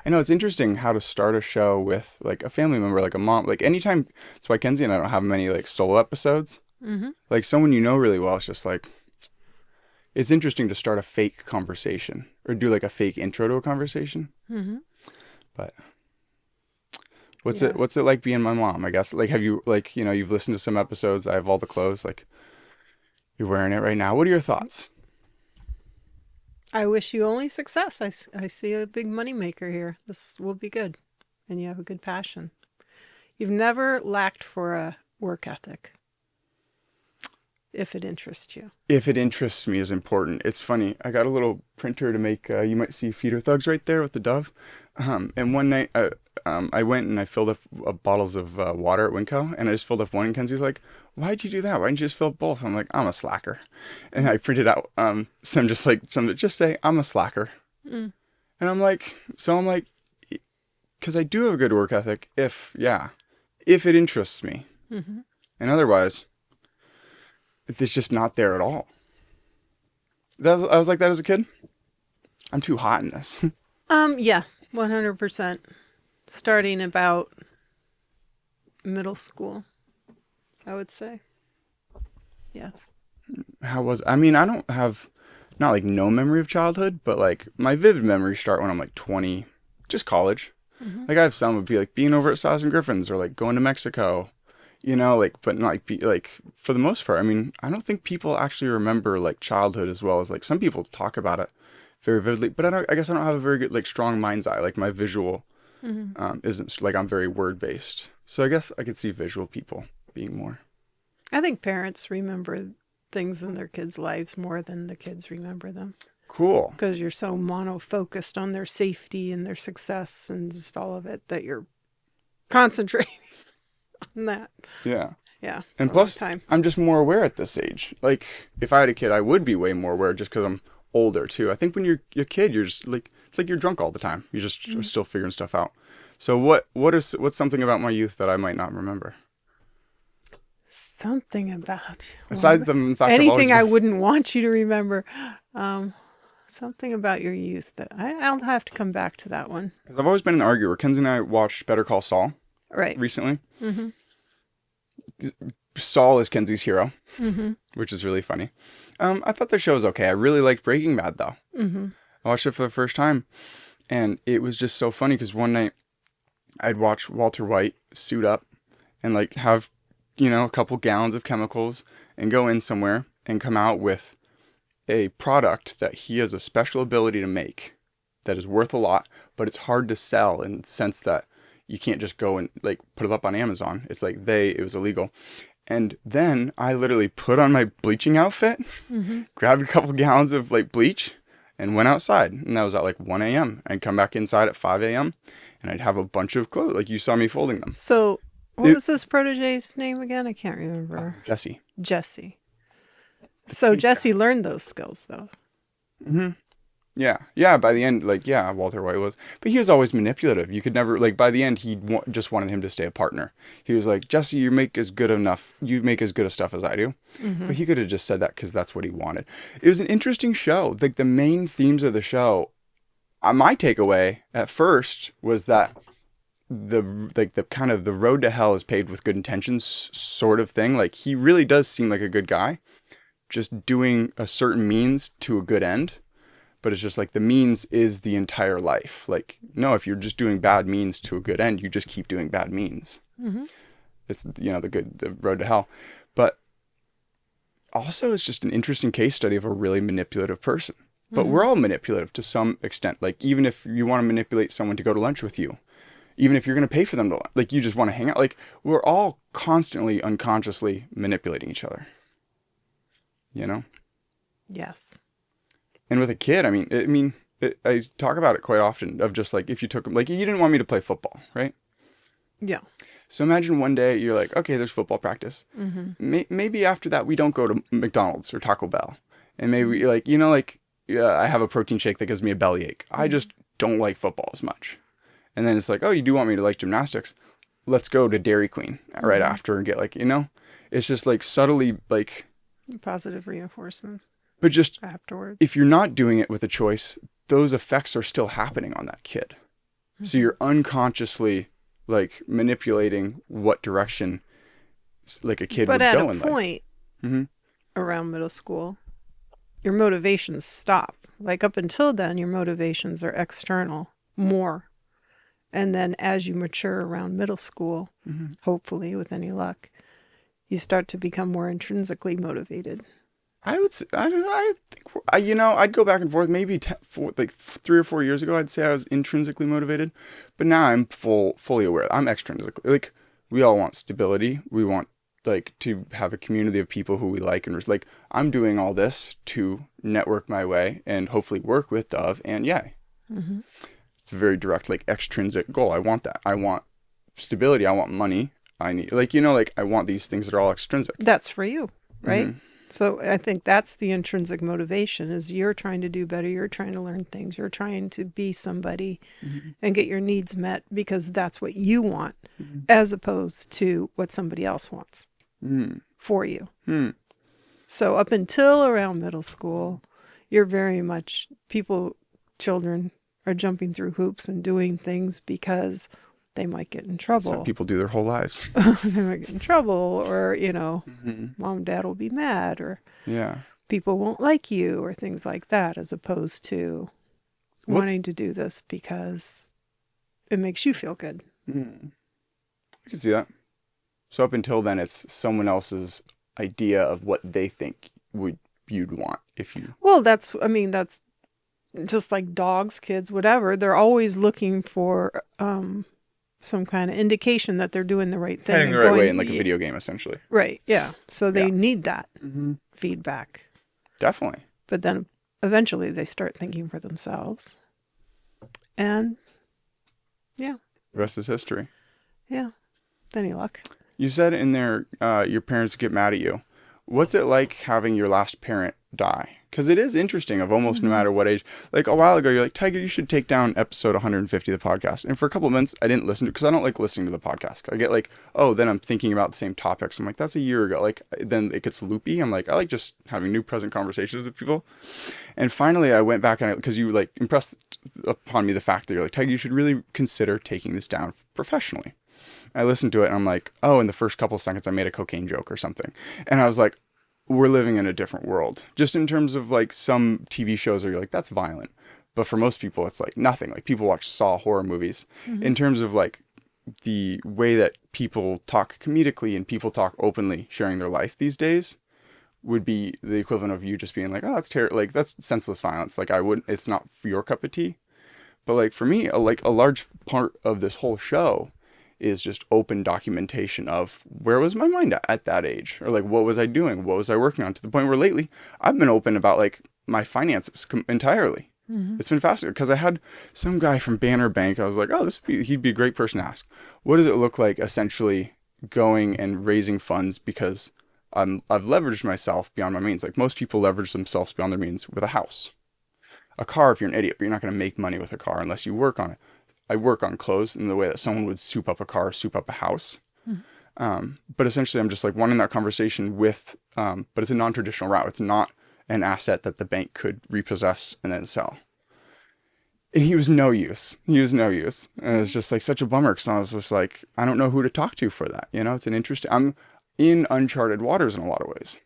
I know it's interesting how to start a show with like a family member, like a mom. Like anytime, that's why Kenzie and I don't have many like solo episodes. Mm-hmm. Like someone you know really well, it's just like it's interesting to start a fake conversation or do like a fake intro to a conversation. Mm-hmm. But what's it Yes. what's it like being my mom? I guess like have you like you've listened to some episodes. I have all the clothes. Like you're wearing it right now. What are your thoughts? I wish you only success. I see a big money maker here. This will be good. And you have a good passion. You've never lacked for a work ethic if it interests you. If it interests me is important. It's funny. I got a little printer to make. You might see feeder thugs right there with the dove. And one night, I went and I filled up bottles of water at Winco, and I just filled up one. And Kenzie's like, "Why'd you do that? Why didn't you just fill up both?" I'm like, "I'm a slacker," and I printed out some that just say, "I'm a slacker," Mm. and I'm like, because I do have a good work ethic. If it interests me, Mm-hmm. and otherwise, it's just not there at all. I was like that as a kid. I'm too hot in this. Yeah, 100%. Starting about middle school, I would say. Yes. How was I mean, I don't have not like no memory of childhood, but like my vivid memories start when I'm like 20, just college. Mm-hmm. Like I have some would be like being over at Stiles and Griffin's or like going to Mexico, like but not like like for the most part. I mean, I don't think people actually remember like childhood as well as like some people talk about it very vividly, but I guess I don't have a very good like strong mind's eye. Like my visual Mm-hmm. isn't like I'm very word based. So I guess I could see visual people being more I think parents remember things in their kids' lives more than the kids remember them cool. because you're so mono focused on their safety and their success and just all of it that you're concentrating on that. Yeah. Yeah, And for a long plus, time. I'm just more aware at this age. Like, if I had a kid, I would be way more aware just because I'm older too. I think when you're a kid, you're just like it's like you're drunk all the time. You just are Mm. still figuring stuff out. So what's something about my youth that I might not remember? Something about Besides the fact I've always anything I been, wouldn't want you to remember. Um, Something about your youth that I'll have to come back to that one. because I've always been an arguer. Kenzie and I watched Better Call Saul Right. recently. Mm-hmm. Saul is Kenzie's hero, Mm-hmm. which is really funny. I thought the show was okay. I really liked Breaking Bad though. Mm-hmm. I watched it for the first time, and it was just so funny because one night I'd watch Walter White suit up and like have, a couple gallons of chemicals and go in somewhere and come out with a product that he has a special ability to make that is worth a lot, but it's hard to sell in the sense that you can't just go and like put it up on Amazon. It's like it was illegal. And then I literally put on my bleaching outfit, Mm-hmm. grabbed a couple gallons of like bleach and went outside. And that was at like 1 a.m. I'd come back inside at 5 a.m. and I'd have a bunch of clothes. Like you saw me folding them. So, what It, was this protege's name again? I can't remember. Jesse. Jesse. So Jesse learned those skills, though. Hmm. Yeah. Yeah. By the end, like, yeah, Walter White was. But he was always manipulative. You could never, like, by the end, just wanted him to stay a partner. He was like, Jesse, you make as good a stuff as I do. Mm-hmm. But he could have just said that because that's what he wanted. It was an interesting show. Like, the main themes of the show, my takeaway at first was that the kind of the road to hell is paved with good intentions sort of thing. Like, he really does seem like a good guy, just doing a certain means to a good end. But it's just like the means is the entire life. Like, no, if you're just doing bad means to a good end, you just keep doing bad means. Mm-hmm. It's, the road to hell. But also, it's just an interesting case study of a really manipulative person. But Mm-hmm. we're all manipulative to some extent. Like, even if you want to manipulate someone to go to lunch with you, even if you're going to pay for them to, like, you just want to hang out. Like, we're all constantly, unconsciously manipulating each other. You know? Yes. And with a kid, I talk about it quite often of just like if you took like you didn't want me to play football, right? Yeah. So imagine one day you're like, okay, there's football practice. Mm-hmm. Maybe after that we don't go to McDonald's or Taco Bell, and maybe yeah, I have a protein shake that gives me a bellyache. I Mm-hmm. just don't like football as much. And then it's like, oh, you do want me to like gymnastics? Let's go to Dairy Queen right Mm-hmm. after and get it's just like subtly like, Positive reinforcements but just afterwards. if you're not doing it with a choice, those effects are still happening on that kid. So you're unconsciously like manipulating what direction like a kid But would at go a in life. point Mm-hmm. around middle school, your motivations stop. Like up until then, your motivations are external more. And then as you mature around middle school, Mm-hmm. hopefully with any luck, you start to become more intrinsically motivated. I would say, I don't know, I think, I'd go back and forth. Maybe like 3 or 4 years ago, I'd say I was intrinsically motivated. But now I'm fully aware. I'm extrinsically, like, we all want stability. We want, like, to have a community of people who we like. And like, I'm doing all this to network my way and hopefully work with Dove and Yay. Mm-hmm. It's a very direct, like, extrinsic goal. I want that. I want stability. I want money. I need, like, like, I want these things that are all extrinsic. That's for you, right? Mm-hmm. So I think that's the intrinsic motivation is you're trying to do better. You're trying to learn things. You're trying to be somebody Mm-hmm. and get your needs met because that's what you want Mm-hmm. as opposed to what somebody else wants Mm-hmm. for you. Hmm. So up until around middle school, you're very much children are jumping through hoops and doing things because they might get in trouble. Some people do their whole lives. They might get in trouble or, Mm-hmm. mom and dad will be mad or Yeah. people won't like you or things like that, as opposed to wanting to do this because it makes you feel good. Mm. I can see that. So up until then, it's someone else's idea of what they think you'd want if you. Well, that's just like dogs, kids, whatever. They're always looking for some kind of indication that they're doing the right thing. Heading the right way in like a video game, essentially. Right, yeah. So they Yeah. need that Mm-hmm. feedback. Definitely. But then eventually they start thinking for themselves. And The rest is history. yeah, any luck. You said in there your parents get mad at you. What's it like having your last parent die? Because it is interesting of almost no matter what age. Like a while ago, you're like, Tiger, you should take down episode 150 of the podcast. And for a couple of months, I didn't listen to it because I don't like listening to the podcast. I get like, oh, then I'm thinking about the same topics. I'm like, that's a year ago. Like, then it gets loopy. I'm like, I like just having new present conversations with people. And finally, I went back and because you like impressed upon me the fact that you're like, Tiger, you should really consider taking this down professionally. I listened to it and I'm like, oh, in the first couple of seconds, I made a cocaine joke or something. And I was like, we're living in a different world. Just in terms of like some TV shows where you're like, that's violent. But for most people, it's like nothing. Like people watch Saw horror movies. Mm-hmm. In terms of like the way that people talk comedically and people talk openly sharing their life these days would be the equivalent of you just being like, oh, that's terrible. Like that's senseless violence. Like it's not your cup of tea. But like for me, like a large part of this whole show is just open documentation of where was my mind at that age, or like what was I doing, what was I working on, to the point where lately I've been open about like my finances entirely. Mm-hmm. It's been fascinating because I had some guy from Banner Bank. I was like, oh, he'd be a great person to ask. What does it look like essentially going and raising funds because I've leveraged myself beyond my means. Like most people leverage themselves beyond their means with a house, a car if you're an idiot, but you're not going to make money with a car unless you work on it. I work on clothes in the way that someone would soup up a car, soup up a house. But essentially I'm just like wanting that conversation with, but it's a non-traditional route. It's not an asset that the bank could repossess and then sell. And he was no use. And it was just like such a bummer because I was just like, I don't know who to talk to for that. It's an interesting, I'm in uncharted waters in a lot of ways.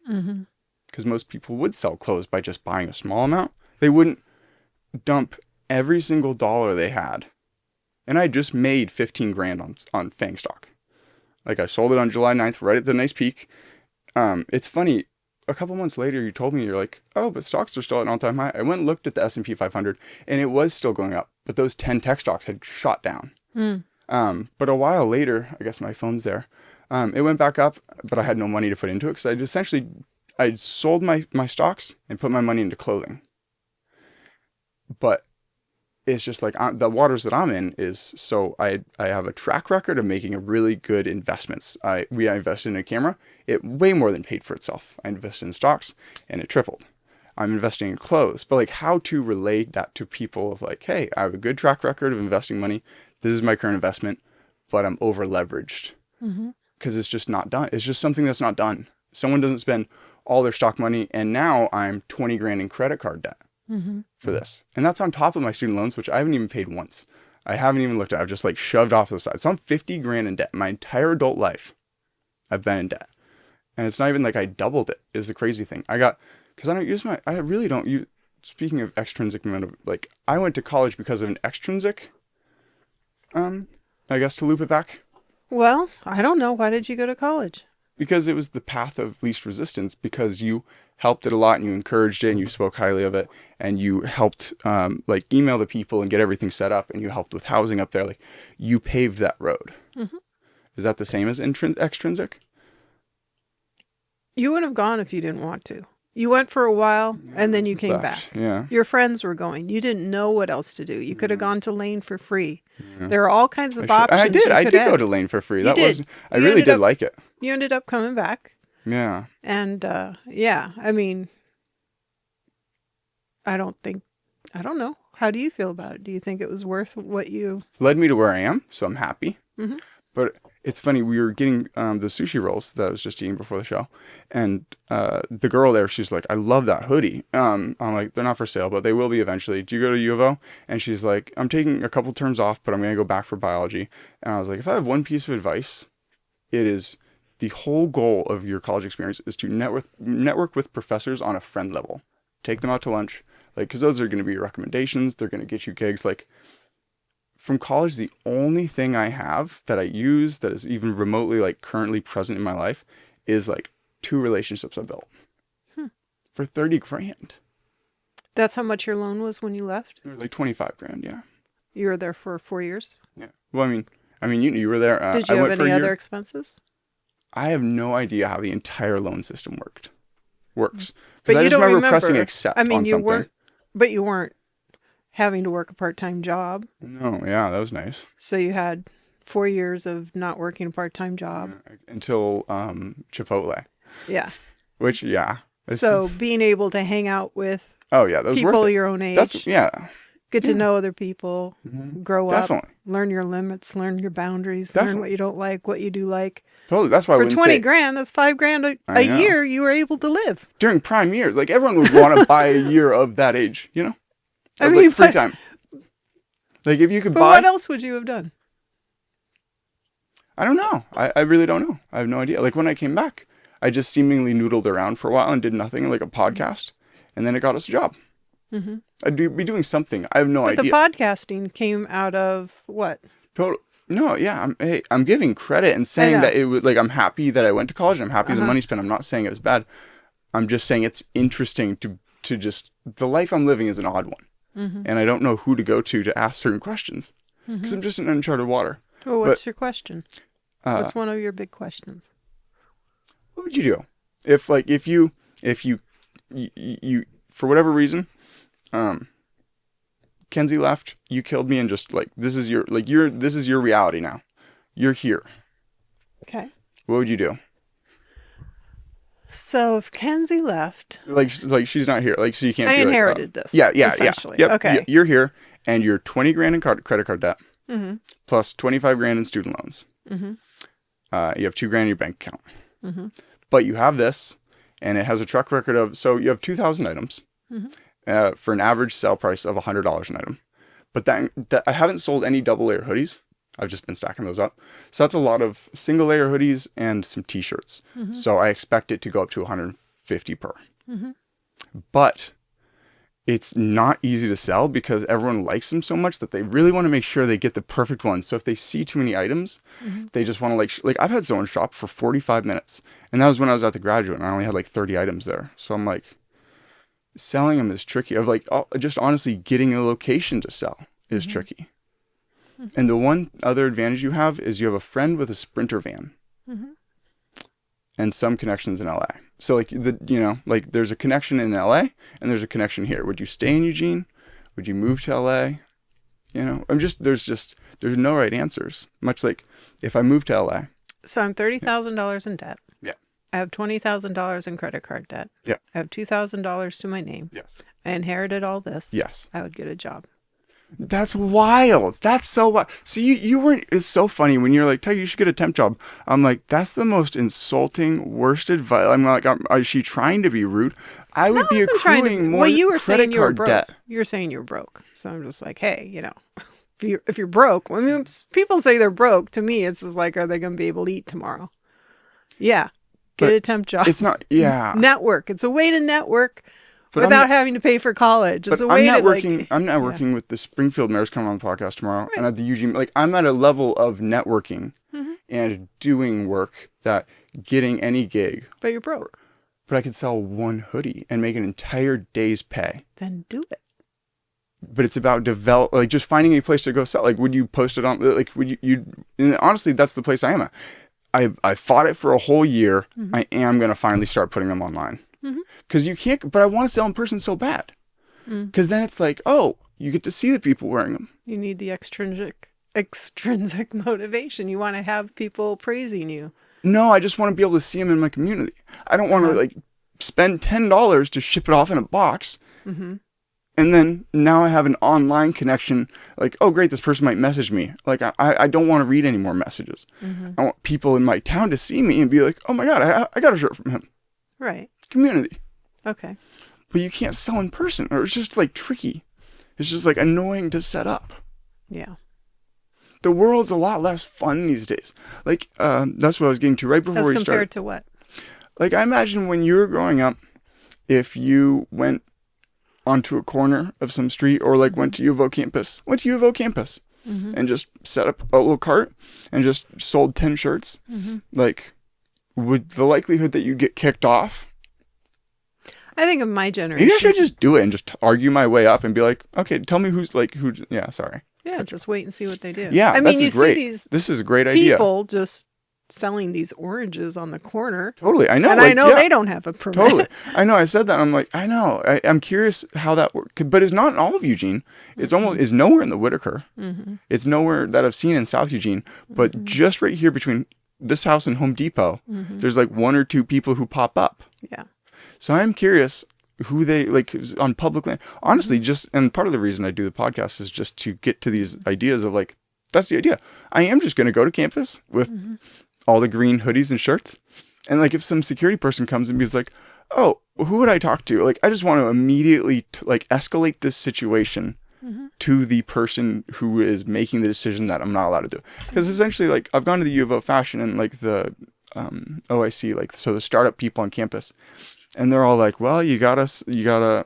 Because most people would sell clothes by just buying a small amount. They wouldn't dump every single dollar they had. And I just made 15 grand on Fang stock. Like I sold it on July 9th, right at the nice peak. It's funny. A couple months later, you told me, you're like, oh, but stocks are still at an all-time high. I went and looked at the S&P 500 and it was still going up, but those 10 tech stocks had shot down. But a while later, I guess my phone's there. It went back up, but I had no money to put into it because I sold my stocks and put my money into clothing. But it's just like the waters that I'm in is, so I have a track record of making a really good investments. I invested in a camera. It way more than paid for itself. I invested in stocks and it tripled. I'm investing in clothes, but like how to relate that to people of like, hey, I have a good track record of investing money. This is my current investment, but I'm over leveraged because it's just not done. It's just something that's not done. Someone doesn't spend all their stock money and now I'm 20 grand in credit card debt. For this. And that's on top of my student loans, which I haven't even paid once. I haven't even looked at it. I've just like shoved off to the side. So I'm 50 grand in debt. My entire adult life, I've been in debt. And it's not even like I doubled it is the crazy thing. Because I really don't use, speaking of extrinsic motive, like I went to college because of an extrinsic, I guess to loop it back. Well, I don't know. Why did you go to college? Because it was the path of least resistance, because you helped it a lot and you encouraged it and you spoke highly of it and you helped like email the people and get everything set up and you helped with housing up there. Like you paved that road. Mm-hmm. Is that the same as extrinsic? You wouldn't have gone if you didn't want to. You went for a while and then you came back. Yeah. Your friends were going. You didn't know what else to do. You could have gone to Lane for free. Yeah. There are all kinds of options. I did go to Lane for free. I really did like it. You ended up coming back. Yeah. And yeah, I mean, I don't know. How do you feel about it? Do you think it was worth what you... It's led me to where I am, so I'm happy. Mm-hmm. But it's funny, we were getting the sushi rolls that I was just eating before the show. And the girl there, she's like, I love that hoodie. I'm like, they're not for sale, but they will be eventually. Do you go to U of O? And she's like, I'm taking a couple terms off, but I'm going to go back for biology. And I was like, if I have one piece of advice, it is the whole goal of your college experience is to network with professors on a friend level. Take them out to lunch. Like, because those are going to be your recommendations. They're going to get you gigs. Like, from college, the only thing I have that I use that is even remotely like currently present in my life is like 2 relationships I built for 30 grand. That's how much your loan was when you left? It was like 25 grand. Yeah. You were there for 4 years? Yeah. Well, I mean, you were there. Did you have any other expenses? I have no idea how the entire loan system works. But I you just don't remember pressing accept on something. But you weren't having to work a part-time job. No, yeah, that was nice. So you had 4 years of not working a part-time job. Until Chipotle. Yeah. Which, yeah. So being able to hang out with that was people your own age. Yeah. Get to know other people, grow Definitely. up, learn your limits, learn your boundaries, Definitely. learn what you don't like, what you do like. Totally. That's why for 20 grand, that's 5 grand a year you were able to live. During prime years. Like everyone would want to buy a year of that age, you know? I mean, like free time. Like if you could buy. But what else would you have done? I don't know. I really don't know. I have no idea. Like when I came back, I just seemingly noodled around for a while and did nothing, like a podcast. And then it got us a job. Mm-hmm. I'd be doing something. I have no idea. But the podcasting came out of what? No, yeah. I'm giving credit and saying that it was like, I'm happy that I went to college. And I'm happy the money spent. I'm not saying it was bad. I'm just saying it's interesting to just, the life I'm living is an odd one. Mm-hmm. And I don't know who to go to ask certain questions because I'm just in uncharted water. Well, what's your question? What's one of your big questions? What would you do if you for whatever reason, Kenzie left, you killed me, and just like this is your reality now. You're here. Okay. What would you do? So if Kenzie left, like she's not here, like so you can't. I inherited this. Yeah. Essentially. Yep. Okay. You're here, and you're 20 grand in credit card debt, plus 25 grand in student loans. You have 2 grand in your bank account, but you have this, and it has a track record of. So you have 2,000 items, for an average sale price of $100 an item. But that I haven't sold any double layer hoodies. I've just been stacking those up. So that's a lot of single layer hoodies and some t-shirts. So I expect it to go up to 150 per. But it's not easy to sell because everyone likes them so much that they really want to make sure they get the perfect ones. So if they see too many items, they just want to like I've had someone shop for 45 minutes. And that was when I was at the Graduate and I only had like 30 items there. So I'm like, selling them is tricky. Of like, just honestly getting a location to sell is tricky. And the one other advantage you have is you have a friend with a Sprinter van and some connections in LA. So like there's a connection in LA and there's a connection here. Would you stay in Eugene? Would you move to LA? There's no right answers. Much like if I move to LA. So I'm $30,000 in debt. Yeah. I have $20,000 in credit card debt. Yeah. I have $2,000 to my name. Yes. I inherited all this. Yes. I would get a job. That's wild. That's so wild. So you weren't, it's so funny when you're like, Tiger, you should get a temp job. I'm like, that's the most insulting, worst advice. I'm like, is she trying to be rude? I would be accruing more you were credit saying you were card broke. debt. You were saying you were broke. So I'm just like, hey, if you're broke. I mean, people say they're broke. To me, it's just like, are they going to be able to eat tomorrow? Yeah. Get But a temp job. It's not, yeah. Network. It's a way to network But I'm without not- having to pay for college. It's But a way I'm to networking. like. I'm networking with the Springfield Mayor's coming on the podcast tomorrow, Right. and at the Eugene. Like I'm at a level of networking Mm-hmm. and doing work that getting any gig. But you're broke. But I could sell one hoodie and make an entire day's pay. Then do it. But it's about just finding a place to go sell. Like, would you post it on? Like, would you? And honestly, that's the place I am at. I fought it for a whole year. Mm-hmm. I am gonna finally start putting them online because you can't. But I want to sell in person so bad because then it's like, oh, you get to see the people wearing them. You need the extrinsic motivation. You want to have people praising you. No, I just want to be able to see them in my community. I don't want to like spend $10 to ship it off in a box. And then now I have an online connection. Like, oh, great, this person might message me. Like, I don't want to read any more messages. I want people in my town to see me and be like, oh my God, I got a shirt from him. Right. Community. Okay. But you can't sell in person, or it's just like tricky. It's just like annoying to set up. Yeah. The world's a lot less fun these days. Like, that's what I was getting to right before As we compared started. to what? Like, I imagine when you were growing up, if you went onto a corner of some street or like went to U of O campus, and just set up a little cart and just sold 10 shirts, like, would the likelihood that you'd get kicked off? I think of my generation. Maybe I should just do it and just argue my way up and be like, okay, tell me yeah, sorry. Yeah, just wait and see what they do. Yeah, I mean, this you is great. see these This is a great idea. people just selling these oranges on the corner. Totally. I know. And like, I know yeah, they don't have a permit. Totally. I know. I said that. I'm like, I know. I'm curious how that works. But it's not in all of Eugene. It's it's nowhere in the Whitaker. It's nowhere that I've seen in South Eugene. But just right here between this house and Home Depot, there's like one or two people who pop up. Yeah. So I'm curious who they like on public land. Honestly, and part of the reason I do the podcast is just to get to these ideas of like, that's the idea. I am just going to go to campus with all the green hoodies and shirts. And like, if some security person comes and be like, oh, who would I talk to? Like, I just want to immediately like escalate this situation to the person who is making the decision that I'm not allowed to do. Because essentially, like, I've gone to the U of O fashion and like the OIC, like, so the startup people on campus, and they're all like, well, you gotta,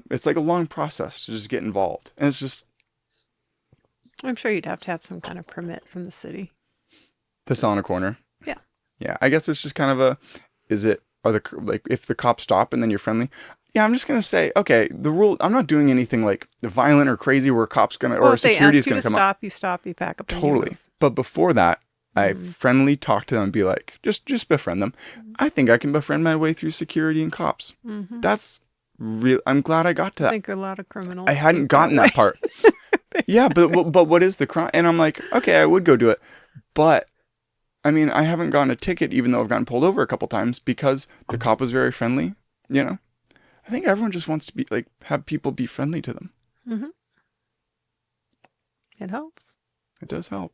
it's like a long process to just get involved. And it's just, I'm sure you'd have to have some kind of permit from the city. to sell on a corner. Yeah. Yeah. I guess it's just kind of like, if the cops stop and then you're friendly, yeah, I'm just going to say, okay, the rule, I'm not doing anything like violent or crazy where a cop's going to, or if they security ask is you going to to come up. stop, you pack up and you Totally. move. But before that, I friendly talk to them and be like, just befriend them. I think I can befriend my way through security and cops. That's real. I'm glad I got to I that. think a lot of criminals. I hadn't think gotten way. that part. Yeah, but what is the crime? And I'm like, okay, I would go do it. But I mean, I haven't gotten a ticket, even though I've gotten pulled over a couple times because the cop was very friendly. You know, I think everyone just wants to be like, have people be friendly to them. It helps. It does help.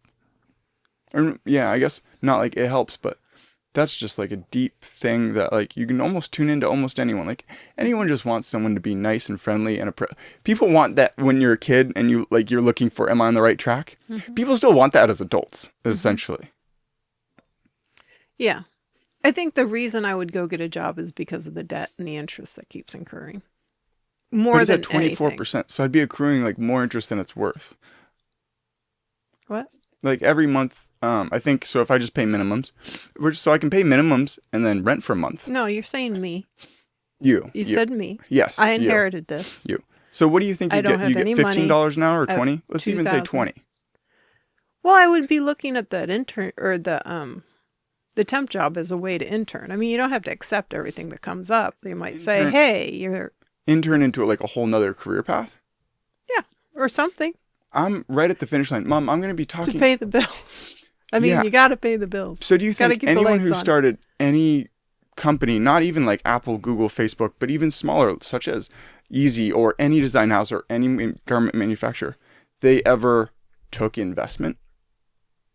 Or, yeah, I guess not like it helps, but that's just like a deep thing that like you can almost tune into almost anyone. Like anyone just wants someone to be nice and friendly and people want that when you're a kid and you're looking for, am I on the right track? People still want that as adults, essentially. Yeah. I think the reason I would go get a job is because of the debt and the interest that keeps incurring. More But it's than at 24%, so I'd be accruing like more interest than it's worth. What? Like every month, I think, so if I just pay minimums, so I can pay minimums and then rent for a month. No, you're saying me. You said me. Yes. I you. inherited this. You. So what do you think you I don't get? have You get any $15 an hour or money. 20? Let's even say 2,000. 20. Well, I would be looking at that intern or the temp job as a way to intern. I mean, you don't have to accept everything that comes up. They might say, Intern. "Hey, you're Intern into like a whole nother career path. or something I'm right at the finish line. Mom, I'm going to be to talking. pay the bills." I mean, Yeah. you got to pay the bills. So do you Gotta think keep the anyone lights who on. started any company, not even like Apple, Google, Facebook, but even smaller, such as Easy or any design house or any garment manufacturer, they ever took investment?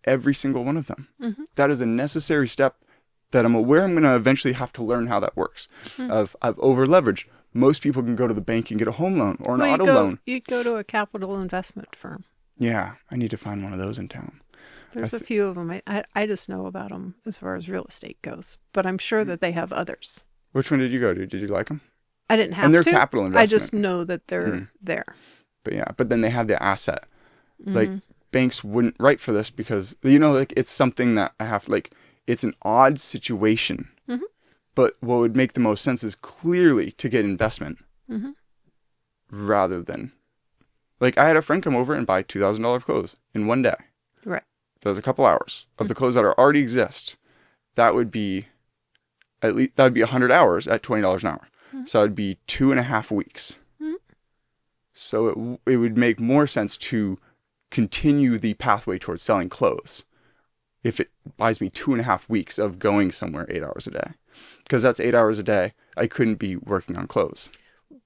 Every single one of them. That is a necessary step that I'm aware I'm going to eventually have to learn how that works. I've over leveraged. Most people can go to the bank and get a home loan or an Well, auto loan. You'd go to a capital investment firm. Yeah, I need to find one of those in town. There's a few of them. I just know about them as far as real estate goes, but I'm sure that they have others. Which one did you go to? Did you like them? I didn't have And they're to. capital investment. I just know that they're there. But yeah, but then they have the asset. Like banks wouldn't write for this because, you know, like it's something that I have, like, it's an odd situation. But what would make the most sense is clearly to get investment rather than, like, I had a friend come over and buy $2,000 clothes in one day. Right. That was a couple hours of the clothes that already exist. That would be at least, that would be 100 hours at $20 an hour. So that would be 2.5 weeks. So it would make more sense to continue the pathway towards selling clothes if it buys me 2.5 weeks of going somewhere 8 hours a day, because that's 8 hours a day. I couldn't be working on clothes.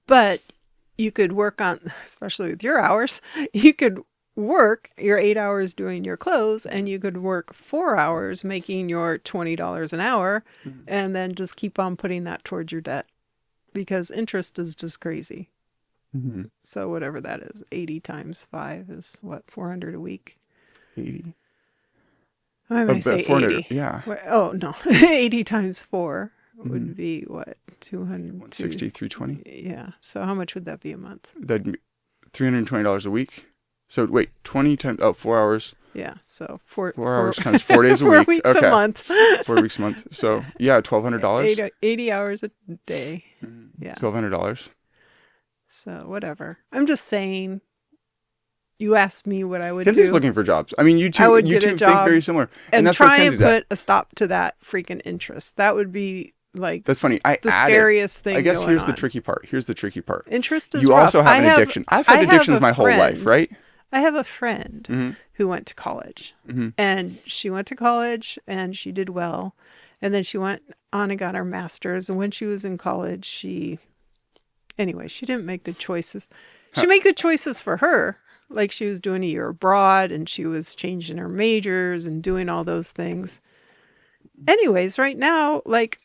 But you could work on, especially with your hours, you could work your 8 hours doing your clothes, and you could work 4 hours making your $20 an hour, and then just keep on putting that towards your debt, because interest is just crazy. So whatever that is, 80 times 5 is what, 400 a week? 80. I might say 80. Yeah. Oh, no. 80 times 4 would be what? 200. 160, 320. Yeah. So how much would that be a month? That'd be $320 a week. So wait, 20 times, 4 hours. Yeah. So 4 hours times 4 days a 4 week. weeks a month. 4 weeks a month. So yeah, $1,200. 80 hours a day. Yeah. $1,200. So whatever. I'm just saying, you asked me what I would Kenzie's do. looking for jobs. I mean, you I two would get a think job very similar. and that's where try and Kenzie's at. put a stop to that freaking interest. That would be like That's funny. the scariest thing. I guess going here's on. the tricky part. Interest is You rough. also have an addiction. I've had addictions my whole life, right? I have a friend who went to college, and she went to college and she did well, and then she went on and got her master's. And when she was in college, she didn't make good choices. She made good choices for her. Like, she was doing a year abroad, and she was changing her majors and doing all those things. Anyways, right now, like,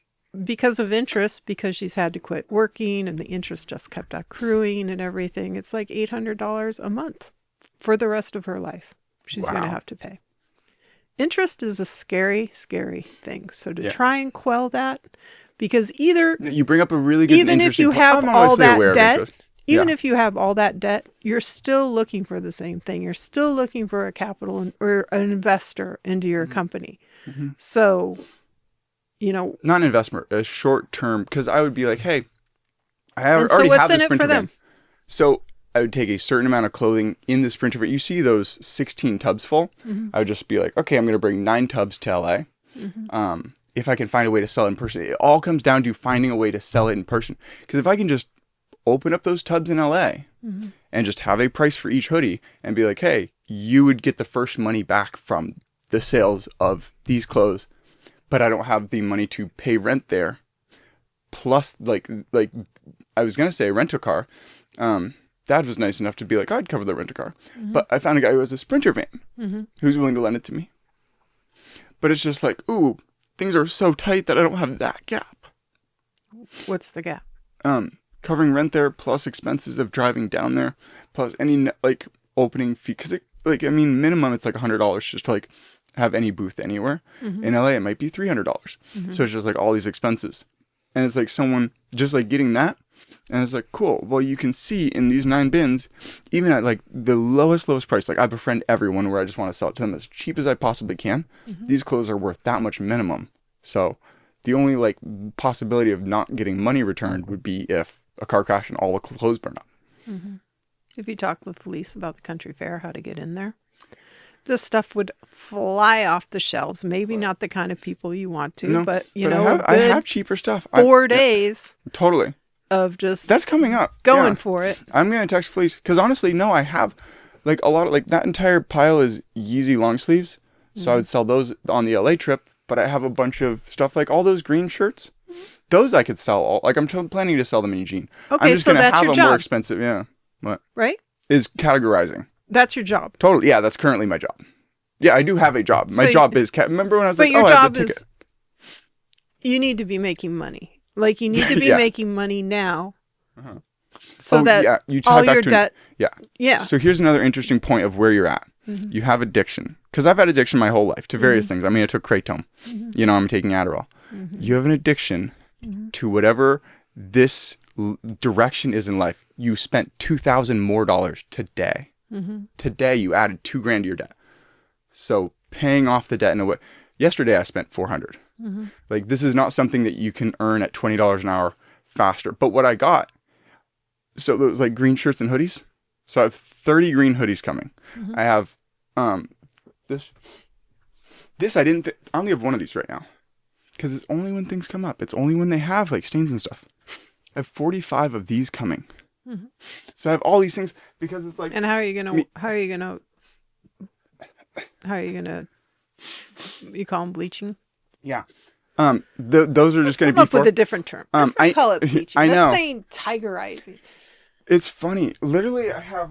because of interest, because she's had to quit working and the interest just kept accruing and everything, it's like $800 a month for the rest of her life she's going to have to pay. Interest is a scary, scary thing. So to try and quell that, because either you bring up a really good, even if you have all that debt, even if you have all that debt, you're still looking for the same thing. You're still looking for a capital or an investor into your company. So, you know, not an investment, a short term. Because I would be like, hey, I already what's have the in it Sprinter for them? van. So I would take a certain amount of clothing in the Sprinter van. You see those 16 tubs full? I would just be like, okay, I'm going to bring 9 tubs to LA. If I can find a way to sell it in person, it all comes down to finding a way to sell it in person. Because if I can just open up those tubs in LA and just have a price for each hoodie and be like, hey, you would get the first money back from the sales of these clothes, but I don't have the money to pay rent there. Plus, like I was going to say rent a car. Dad was nice enough to be like, I'd cover the rent a car. But I found a guy who has a Sprinter van who's willing to lend it to me. But it's just like, ooh, things are so tight that I don't have that gap. What's the gap? Covering rent there, plus expenses of driving down there, plus any like opening fee. Because minimum it's like $100 just to like have any booth anywhere. In LA, it might be $300. So it's just like all these expenses, and it's like someone just like getting that, and it's like, cool. Well, you can see in these 9 bins, even at like the lowest price. Like, I befriend everyone where I just want to sell it to them as cheap as I possibly can. These clothes are worth that much minimum. So the only like possibility of not getting money returned would be if a car crash and all the clothes burn up. If you talked with Felice about the country fair, how to get in there, this stuff would fly off the shelves. Maybe not the kind of people you want to, but I have cheaper stuff. 4 days. Totally. Of just that's coming up. Going for it. I'm gonna text Felice because honestly, no, I have like a lot of like that entire pile is Yeezy long sleeves, so I would sell those on the LA trip. But I have a bunch of stuff like all those green shirts. Those I could sell all. Like I'm planning to sell them in Eugene. Okay, I'm just so gonna that's have your a job. more expensive. Yeah. What? Right. Is categorizing. That's your job. Totally. Yeah, that's currently my job. Yeah, I do have a job. My job is remember when I was like, your I have job the ticket. is you need to be making money. Like, you need to be making money now So that yeah, you tie all back your to debt. yeah. Yeah. So here's another interesting point of where you're at. Mm-hmm. You have addiction, because I've had addiction my whole life to various things. I mean, I took Kratom. You know, I'm taking Adderall. You have an addiction to whatever this direction is in life. You spent $2,000 more today. Today you added $2,000 to your debt. So paying off the debt in a way. Yesterday I spent $400. Like, this is not something that you can earn at $20 an hour faster. But what I got, so those like green shirts and hoodies. So I have 30 green hoodies coming. I have this I only have one of these right now, because it's only when things come up. It's only when they have like stains and stuff. I have 45 of these coming. So I have all these things because it's like. And how are you gonna you call them bleaching? Yeah. Those are just going to be up with a different term. Let's not call it bleaching. I know. That's saying tigerizing. It's funny. Literally, I have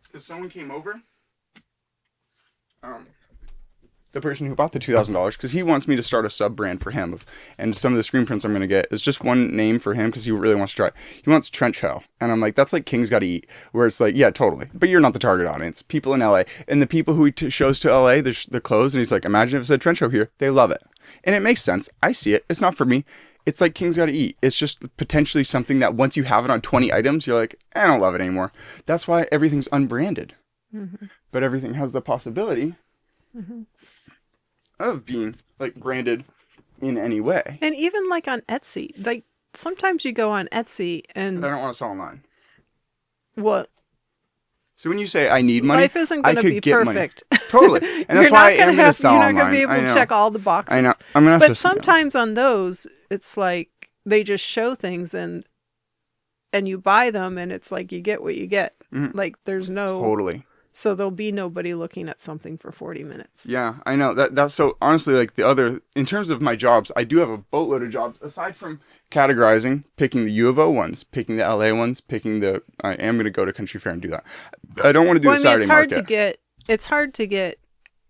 because someone came over. The person who bought the $2,000, because he wants me to start a sub brand for him, and some of the screen prints I'm going to get is just one name for him because he really wants to try. He wants Trench Hell, and I'm like, that's like King's Gotta Eat, where it's like, yeah, totally, but you're not the target audience. People in LA, and the people who he shows to LA, the clothes, and he's like, imagine if it said Trench Hell here, they love it, and it makes sense. I see it. It's not for me. It's like King's Gotta Eat. It's just potentially something that once you have it on 20 items, you're like, I don't love it anymore. That's why everything's unbranded, but everything has the possibility. Of being like branded in any way. And even like on Etsy, like sometimes you go on Etsy and But I don't want to sell online. What? So when you say I need money, life isn't going to be perfect. Totally, and that's why I am going to sell online. You're not going to be able to check all the boxes. I know. I'm gonna have but to, sometimes on those, it's like they just show things and you buy them, and it's like you get what you get. Like there's no totally. So there'll be nobody looking at something for 40 minutes. Yeah, I know. That's so honestly, like in terms of my jobs, I do have a boatload of jobs aside from categorizing, picking the U of O ones, picking the LA ones, I am going to go to Country Fair and do that. I don't want to do the Saturday market. It's hard to get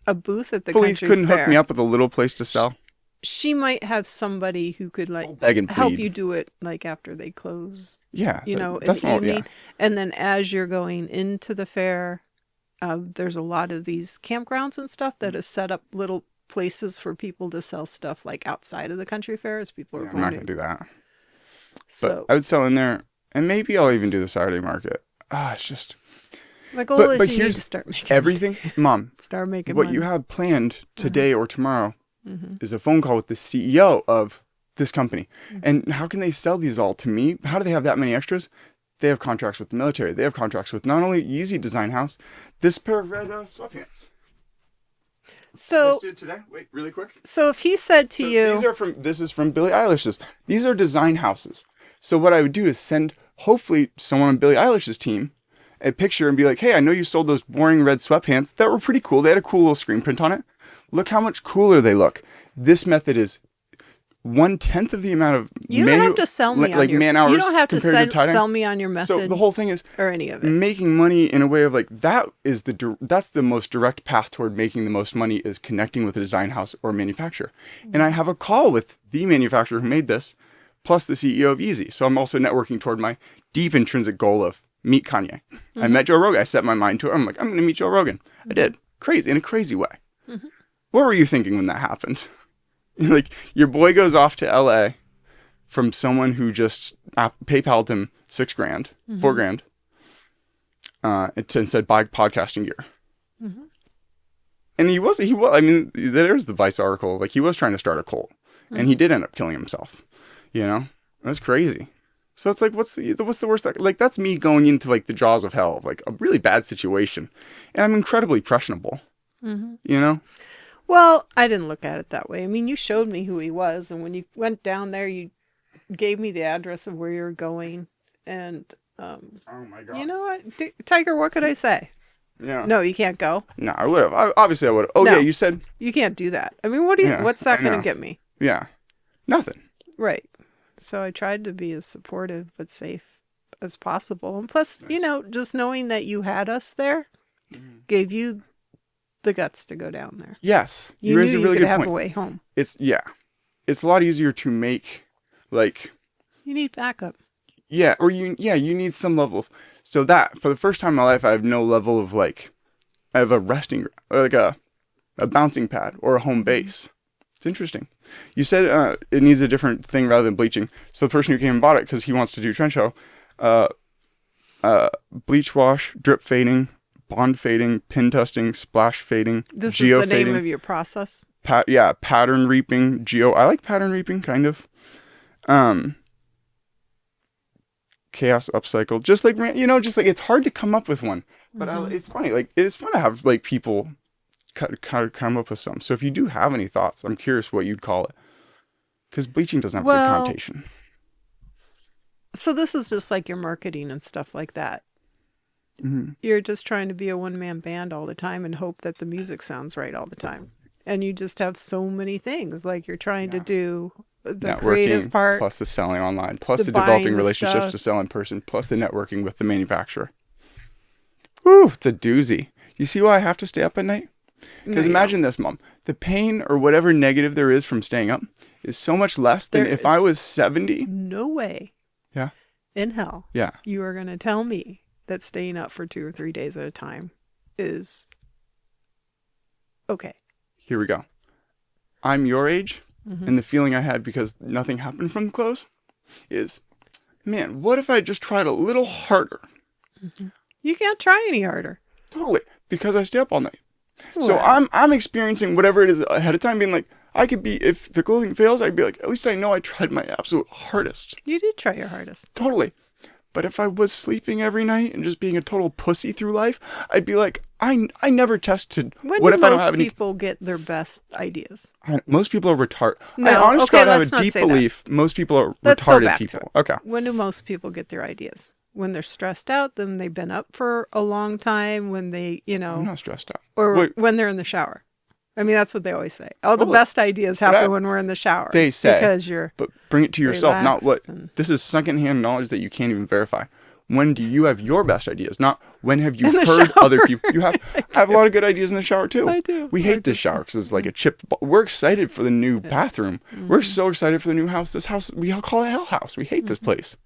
a booth at the Police Country couldn't Fair. hook me up with a little place to sell. She might have somebody who could like beg and help plead. you do it like after they close. Yeah, you know, that's in the evening. Yeah. And then as you're going into the fair, there's a lot of these campgrounds and stuff that has set up little places for people to sell stuff like outside of the Country Fair as people are I'm not going to do that. So but I would sell in there, and maybe I'll even do the Saturday market. It's just my goal is you need to start making everything. Mom, start making what money. you have planned today or tomorrow is a phone call with the CEO of this company. And how can they sell these all to me? How do they have that many extras? They have contracts with the military. They have contracts with not only Yeezy Design House, this pair of red sweatpants. So just did today. Wait, really quick. So if he said to you, this is from Billie Eilish's. These are design houses. So what I would do is send hopefully someone on Billie Eilish's team a picture and be like, hey, I know you sold those boring red sweatpants that were pretty cool. They had a cool little screen print on it. Look how much cooler they look. This method is 1/10 of the amount of you don't have to sell me on your man hours. You don't have to sell me on your method. So the whole thing is or any of it. Making money in a way of like that's the most direct path toward making the most money is connecting with a design house or manufacturer. And I have a call with the manufacturer who made this, plus the CEO of Yeezy. So I'm also networking toward my deep intrinsic goal of meet Kanye. I met Joe Rogan. I set my mind to it. I'm like, I'm going to meet Joe Rogan. I did. Crazy, in a crazy way. What were you thinking when that happened? Like, your boy goes off to LA from someone who just PayPal'd him $6,000, $4,000, and said, buy podcasting gear. And he was, I mean, there's the Vice article. Like, he was trying to start a cult, and he did end up killing himself. You know? That's crazy. So it's like, what's the worst? Like, that's me going into, like, the jaws of hell, of, like, a really bad situation. And I'm incredibly impressionable. You know? Well, I didn't look at it that way. I mean, you showed me who he was, and when you went down there, you gave me the address of where you're going, and oh my God. You know what, Tiger? What could I say? Yeah. No, you can't go. No, I would have. Obviously, I would have. Oh, no, yeah, you said you can't do that. I mean, what do you? Yeah, what's that going to get me? Yeah, nothing. Right. So I tried to be as supportive but safe as possible, and plus, nice. You know, just knowing that you had us there gave you the guts to go down there. Yes. You raise knew a you really could good have point. a way home. It's a lot easier to make, like, You need backup. or you need some level of, so that for the first time in my life, I have no level of like, I have a resting, or like a bouncing pad or a home base. It's interesting. You said it needs a different thing rather than bleaching. So the person who came and bought it because he wants to do trench show, bleach wash, drip fading, bond fading, pin testing, splash fading, This geo is the name fading. of your process. Pattern reaping, geo. I like pattern reaping, kind of. Chaos upcycle, just like it's hard to come up with one, but it's funny. Like it's fun to have like people kind of come up with some. So if you do have any thoughts, I'm curious what you'd call it, because bleaching doesn't have a good connotation. So this is just like your marketing and stuff like that. Mm-hmm. You're just trying to be a one-man band all the time and hope that the music sounds right all the time. And you just have so many things. Like you're trying to do the Networking, creative part, plus the selling online, plus the buying developing the relationships stuff. to sell in person, plus the networking with the manufacturer. Woo, it's a doozy. You see why I have to stay up at night? Because imagine this, Mom. The pain or whatever negative there is from staying up is so much less than if I was 70. No way. Yeah. In hell. Yeah. You are going to tell me that staying up for 2 or 3 days at a time is okay. Here we go. I'm your age, and the feeling I had because nothing happened from the close is, man, what if I just tried a little harder? You can't try any harder. Totally. Because I stay up all night. Well, So I'm experiencing whatever it is ahead of time, being like, I could be, if the clothing fails, I'd be like, at least I know I tried my absolute hardest. You did try your hardest. Totally. But if I was sleeping every night and just being a total pussy through life, I'd be like, I never tested. When What do if I don't most have any? people get their best ideas? Most people are retarded. No, I honestly okay, have let's a not deep say that. belief most people are Let's go retarded back to people. it. Okay. When do most people get their ideas? When they're stressed out, then they've been up for a long time, when they, I'm not stressed out. or Wait. when they're in the shower. I mean, that's what they always say. All the Well, best ideas happen when we're in the shower. They It's say, because you're but bring it to yourself, not what. relaxed and- This is secondhand knowledge that you can't even verify. When do you have your best ideas? Not when have you In the heard shower. other people. You have I have a lot of good ideas in the shower too. I do. We hate this shower because it's like a chip. We're excited for the new bathroom. We're so excited for the new house. This house, we all call it Hell House. We hate this place.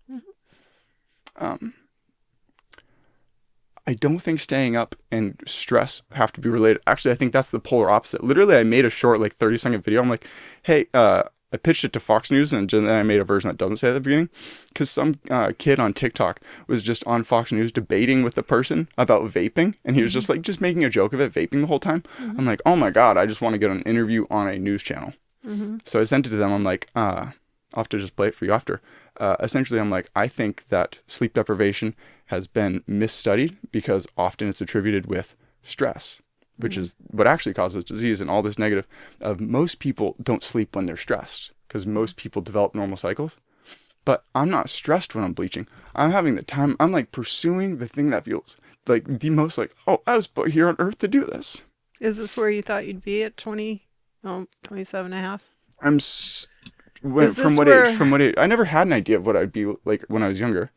I don't think staying up and stress have to be related. Actually, I think that's the polar opposite. Literally, I made a short, like 30-second video. I'm like, hey, I pitched it to Fox News, and then I made a version that doesn't say at the beginning, because some kid on TikTok was just on Fox News debating with the person about vaping, and he was just like, just making a joke of it, vaping the whole time. I'm like, oh my God, I just want to get an interview on a news channel. So I sent it to them. I'm like, I'll have to just play it for you after. Essentially, I'm like, I think that sleep deprivation has been misstudied because often it's attributed with stress, which is what actually causes disease and all this negative. Most people don't sleep when they're stressed because most people develop normal cycles. But I'm not stressed when I'm bleaching. I'm having the time. I'm like pursuing the thing that feels like the most like, oh, I was put here on earth to do this. Is this where you thought you'd be at 27 and a half? From what age? From what age? I never had an idea of what I'd be like when I was younger.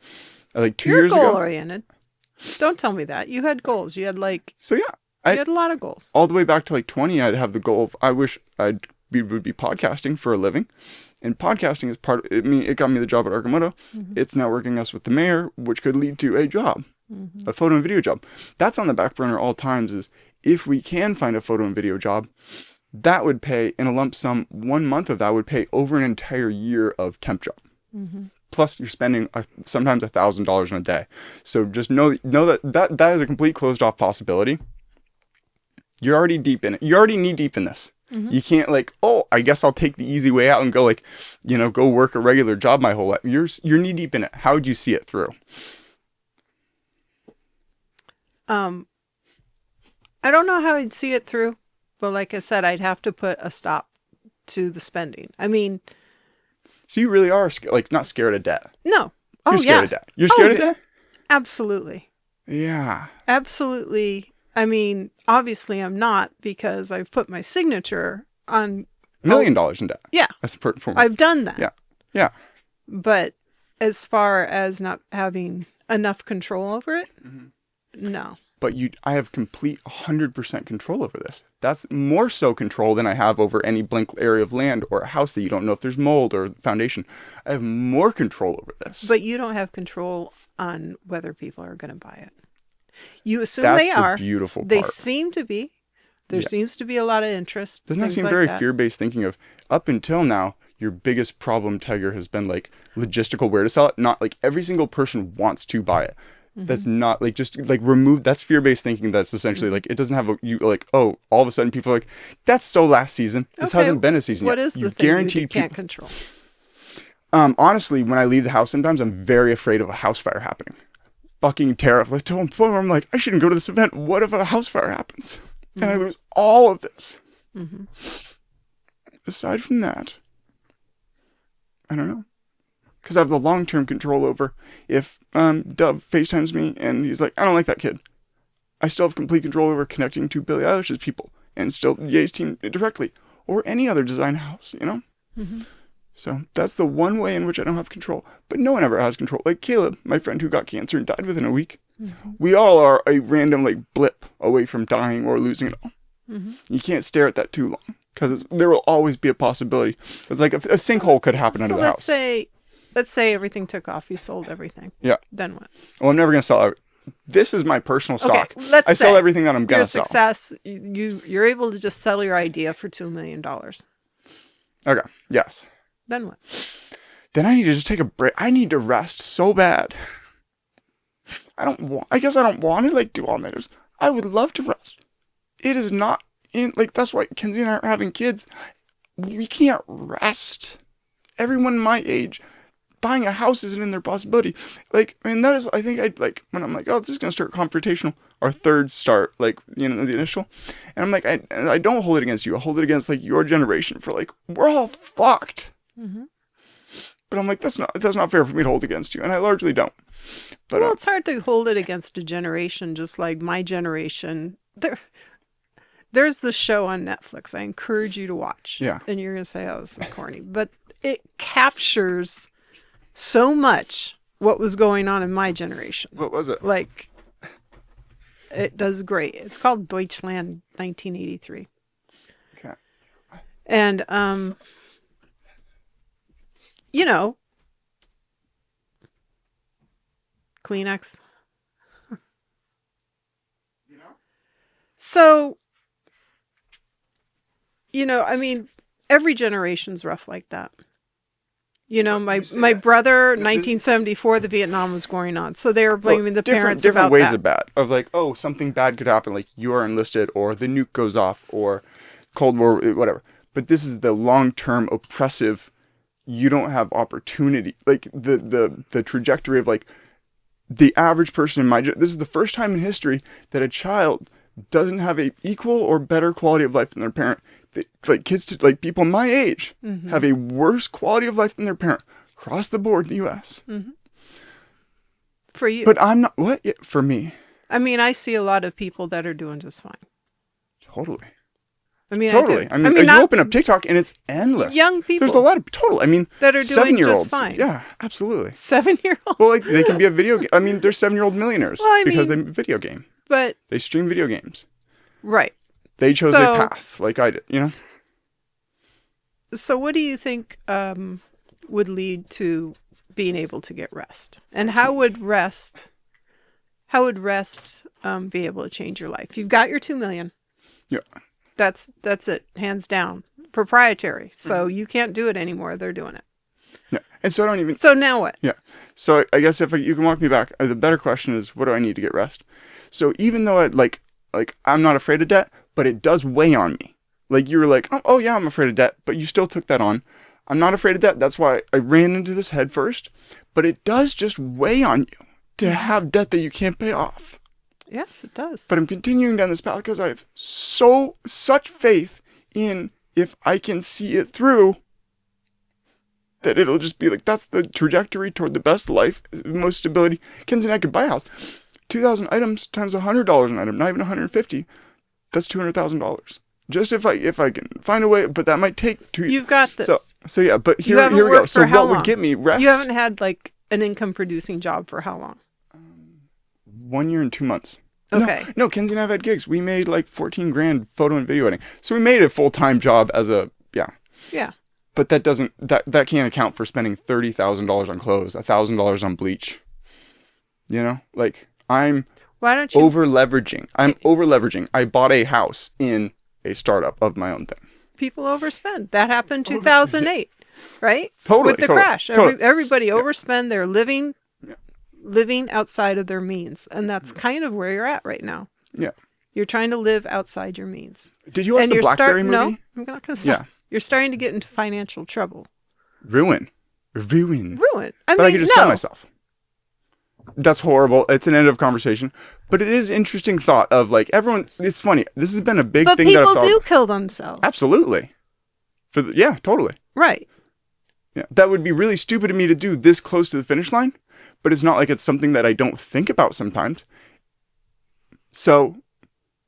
Like 2 years You're ago. goal oriented. Don't tell me that. You had goals. You had So yeah, you had a lot of goals. all the way back to like 20, I'd have the goal of I wish would be podcasting for a living. And podcasting is part of it. It got me the job at Arcimoto. It's networking us with the mayor, which could lead to a job, a photo and video job. That's on the back burner all times. Is if we can find a photo and video job, that would pay in a lump sum. 1 month of that would pay over an entire year of temp job. Plus, you're spending sometimes $1,000 in a day. So just know that is a complete closed off possibility. You're already deep in it. You're already knee deep in this. You can't like, oh, I guess I'll take the easy way out and go like, go work a regular job my whole life. You're knee deep in it. How would you see it through? I don't know how I'd see it through, but like I said, I'd have to put a stop to the spending. I mean, So you really are like not scared of debt. no. You're scared of debt. You're scared of debt? Absolutely. Yeah. Absolutely. I mean, obviously I'm not, because I've put my signature on. $1 million in debt. Yeah. That's important for me. I've done that. Yeah. Yeah. But as far as not having enough control over it, no. but I have complete 100% control over this. That's more so control than I have over any blank area of land or a house that you don't know if there's mold or foundation. I have more control over this. But you don't have control on whether people are going to buy it. You assume That's they are. the beautiful part. They seem to be. There seems to be a lot of interest. Doesn't that seem very fear-based thinking of, up until now, your biggest problem, Tiger, has been like logistical where to sell it? Not like every single person wants to buy it. That's not like just like remove. That's fear-based thinking. That's essentially like it doesn't have a you like oh all of a sudden people are like that's so last season. This hasn't been a season what yet. What is the thing you can't control? Honestly, when I leave the house, sometimes I'm very afraid of a house fire happening. Fucking terrified. To a point where I'm like, I shouldn't go to this event. What if a house fire happens and I lose all of this? Aside from that, I don't know. Because I have the long-term control over if Dove FaceTimes me and he's like, I don't like that kid. I still have complete control over connecting to Billie Eilish's people and still Ye's team directly or any other design house, you know? So that's the one way in which I don't have control. But no one ever has control. Like Caleb, my friend who got cancer and died within a week. We all are a random like blip away from dying or losing it all. You can't stare at that too long because there will always be a possibility. It's like a sinkhole could happen under the house. Let's say everything took off. You sold everything. Yeah. Then what? Well, I'm never going to sell it. This is my personal stock. Okay, let's I sell everything that I'm going to sell. Success. You're able to just sell your idea for $2 million. Okay. Yes. Then what? Then I need to just take a break. I need to rest so bad. I guess I don't want to like do all nighters. I would love to rest. It is not in like that's why Kenzie and I are having kids. We can't rest. Everyone my age, buying a house isn't in their possibility. Like, I mean, that is, I think I'd like, when I'm like, oh, this is going to start confrontational, our third start, like, you know, the initial. And I'm like, I don't hold it against you. I hold it against, like, your generation for, like, we're all fucked. But I'm like, that's not fair for me to hold against you. And I largely don't. But, well, it's hard to hold it against a generation, just like my generation. There's this show on Netflix I encourage you to watch. Yeah. And you're going to say, oh, this is corny. But it captures so much what was going on in my generation. What was it? Like, it does great. It's called Deutschland 1983. Okay. And, you know, Kleenex. So, you know, I mean, every generation's rough like that. You know, my brother, 1974, the Vietnam was going on. So they were blaming the parents different about ways that. of bad. Of like, oh, something bad could happen. Like you are enlisted or the nuke goes off or Cold War, whatever. But this is the long-term oppressive, you don't have opportunity. Like the trajectory of like the average person in this is the first time in history that a child doesn't have a equal or better quality of life than their parent. Like kids, like people my age, have a worse quality of life than their parent across the board in the U.S. For you, but I'm not. What for me? I mean, I see a lot of people that are doing just fine. Totally. I mean, totally. I mean, you open up TikTok and it's endless. Young people. There's a lot of totally. I mean, that are doing just fine. Yeah, absolutely. 7-year-olds. Well, like they can be a video game. I mean, they're 7-year-old millionaires because they video game. But they stream video games. Right. They chose a path like I did, you know? So what do you think would lead to being able to get rest? And how would rest be able to change your life? You've got your $2 million. Yeah. That's it, hands down. Proprietary. So you can't do it anymore. They're doing it. Yeah. And so I don't even... So now what? Yeah. So I guess if you can walk me back, the better question is, what do I need to get rest? So even though like I'm not afraid of debt, but it does weigh on me. Like you were like, oh yeah, I'm afraid of debt, but you still took that on. I'm not afraid of debt. That's why I ran into this head first. But it does just weigh on you to have debt that you can't pay off. Yes, it does. But I'm continuing down this path because I have such faith in if I can see it through, that it'll just be like, that's the trajectory toward the best life, most stability. Kenzie and I could buy a house. 2,000 items times $100 an item, not even 150. That's $200,000. Just if I can find a way, but that might take 2 years. You've got this. So yeah, but here we go. So what would get me rest? You haven't had like an income producing job for how long? 1 year and 2 months. Okay. No, Kenzie and I've had gigs. We made like 14 grand photo and video editing. So we made a full-time job as a, yeah. Yeah. But that doesn't, that can't account for spending $30,000 on clothes, $1,000 on bleach. You know, like I'm Why don't you? over leveraging. I'm over leveraging. I bought a house in a startup of my own thing. People overspend. That happened 2008, right? Totally. With the totally, crash. totally. Everybody overspend. They're living Yeah. living outside of their means. And that's kind of where you're at right now. Yeah. You're trying to live outside your means. Did you watch the Blackberry movie? No, I'm not going to stop. Yeah. You're starting to get into financial trouble. Ruin. Ruin. But I could just kill myself. That's horrible. It's an end of conversation. But it is interesting thought of like everyone. It's funny. This has been a big But thing that I've people thought. do kill themselves. Absolutely. Yeah, totally. Right. Yeah, that would be really stupid of me to do this close to the finish line. But it's not like it's something that I don't think about sometimes. So,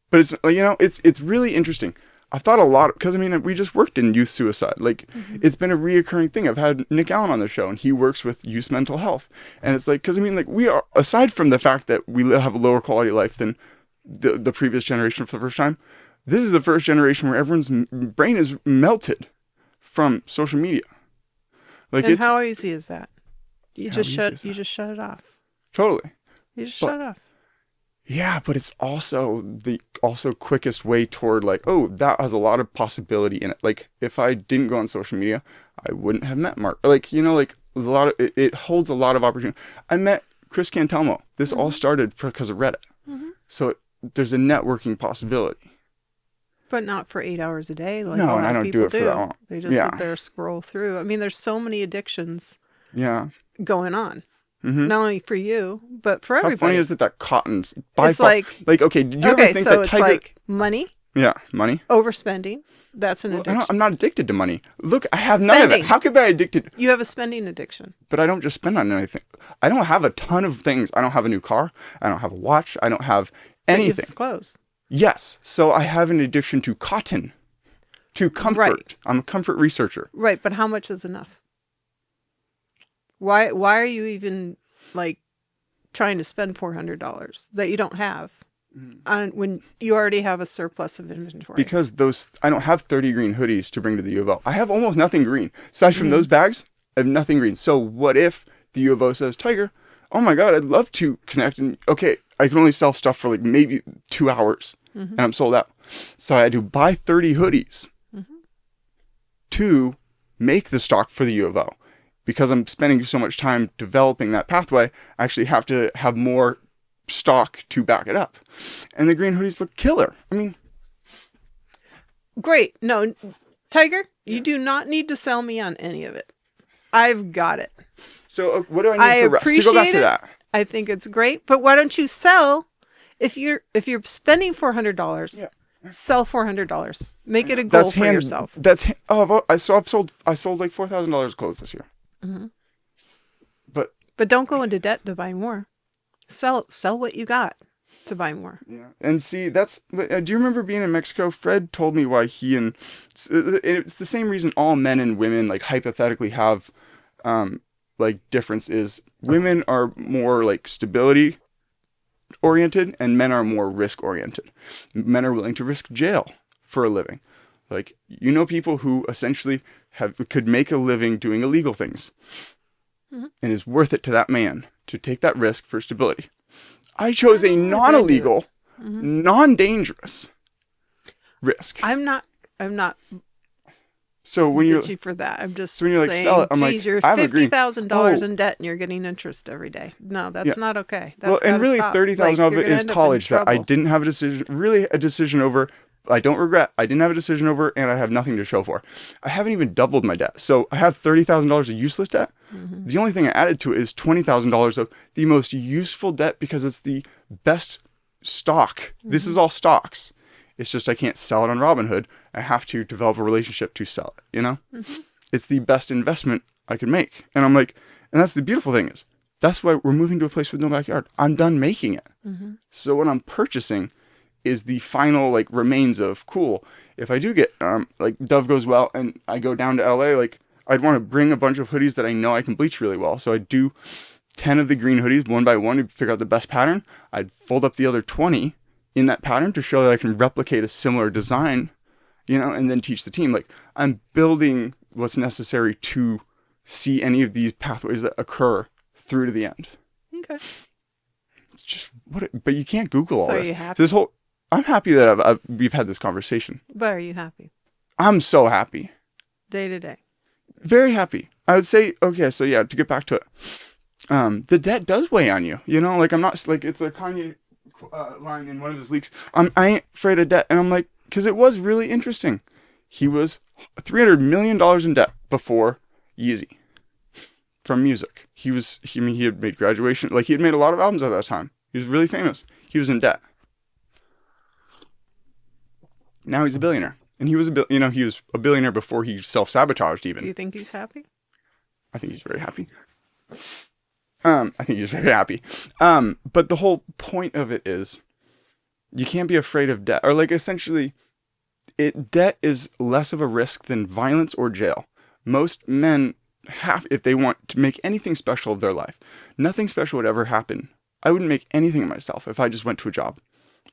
but it's it's really interesting. I've thought a lot because I mean we just worked in youth suicide. Like it's been a reoccurring thing. I've had Nick Allen on the show and he works with youth mental health. And it's like because I mean like we are aside from the fact that we have a lower quality of life than the previous generation for the first time. This is the first generation where everyone's brain is melted from social media. Like And how easy is that? You How just easy shut is you that? just shut it off. totally. You just But- shut it off. Yeah, but it's also the quickest way toward like, oh, that has a lot of possibility in it. Like if I didn't go on social media, I wouldn't have met Mark. Like, like a lot of it holds a lot of opportunity. I met Chris Cantelmo. This all started because of Reddit. So there's a networking possibility. But not for 8 hours a day. Like No, a and lot I of don't do people it for that long. They just Yeah. sit there, scroll through. I mean, there's so many addictions Yeah. going on. Mhm. Not only for you, but for How everybody. funny is it that cotton's by It's far like okay, did you ever okay, think so that it's Tiger like money, Yeah, money. overspending. That's an Well, addiction. I'm not addicted to money. Look, I have none of it. Spending. How could I be addicted? You have a spending addiction. But I don't just spend on anything. I don't have a ton of things. I don't have a new car. I don't have a watch. I don't have But you have anything. clothes. Yes. So I have an addiction to cotton, to comfort. Right. I'm a comfort researcher. Right, but how much is enough? Why are you even like trying to spend $400 that you don't have on when you already have a surplus of inventory? Because I don't have 30 green hoodies to bring to the U of O. I have almost nothing green. Aside from those bags, I have nothing green. So what if the U of O says, Tiger, oh my God, I'd love to connect. And okay, I can only sell stuff for like maybe 2 hours and I'm sold out. So I had to buy 30 hoodies to make the stock for the U of O. Because I'm spending so much time developing that pathway, I actually have to have more stock to back it up. And the green hoodies look killer. I mean, Great. No, Tiger, you do not need to sell me on any of it. I've got it. so what do I need I for rest? To appreciate go back to it. that. I think it's great, but why don't you sell if you're spending $400? Yeah. Sell $400. Make it a goal for yourself. I sold like $4,000 of clothes this year. But But don't go into debt to buy more. Sell what you got to buy more. yeah, and see do you remember being in Mexico? Fred told me why it's the same reason all men and women like hypothetically have like difference is women are more like stability oriented and men are more risk oriented. Men are willing to risk jail for a living. Like people who essentially could make a living doing illegal things. And it's worth it to that man to take that risk for stability. I chose a non-illegal, non-dangerous risk. I'm not So when you bitchy for that. I'm just when you're like, saying, sell it, I'm like, geez, you're I'm agreeing. $50,000 Oh. in debt and you're getting interest every day. No, that's Yeah. not okay. That's well, and gotta really stop. 30,000 Like, of you're it gonna is end up in college that I trouble. didn't have a decision over. I don't regret. I didn't have a decision over, and I have nothing to show for. I haven't even doubled my debt, so I have $30,000 of useless debt. The only thing I added to it is $20,000 of the most useful debt because it's the best stock. This is all stocks. It's just I can't sell it on Robinhood. I have to develop a relationship to sell it. It's the best investment I could make, and I'm like, and that's the beautiful thing is that's why we're moving to a place with no backyard. I'm done making it. So what I'm purchasing is the final like remains of cool. If I do get like Dove goes well and I go down to LA, like I'd want to bring a bunch of hoodies that I know I can bleach really well. So I do 10 of the green hoodies one by one to figure out the best pattern. I'd fold up the other 20 in that pattern to show that I can replicate a similar design, and then teach the team. Like, I'm building what's necessary to see any of these pathways that occur through to the end. Okay. It's just but you can't Google all So are this. you happy? I'm happy that we've had this conversation. But are you happy? I'm so happy. Day to day. Very happy. I would say, okay, so yeah, to get back to it, the debt does weigh on you. Like, I'm not, like, it's a Kanye line in one of his leaks. I ain't afraid of debt. And I'm like, because it was really interesting. He was $300 million in debt before Yeezy from music. He had made graduation, like, he had made a lot of albums at that time. He was really famous. He was in debt. Now he's a billionaire. And he was he was a billionaire before he self-sabotaged even. Do you think he's happy? I think he's very happy. But the whole point of it is you can't be afraid of debt. Or, like, essentially, debt is less of a risk than violence or jail. Most men if they want to make anything special of their life, nothing special would ever happen. I wouldn't make anything of myself if I just went to a job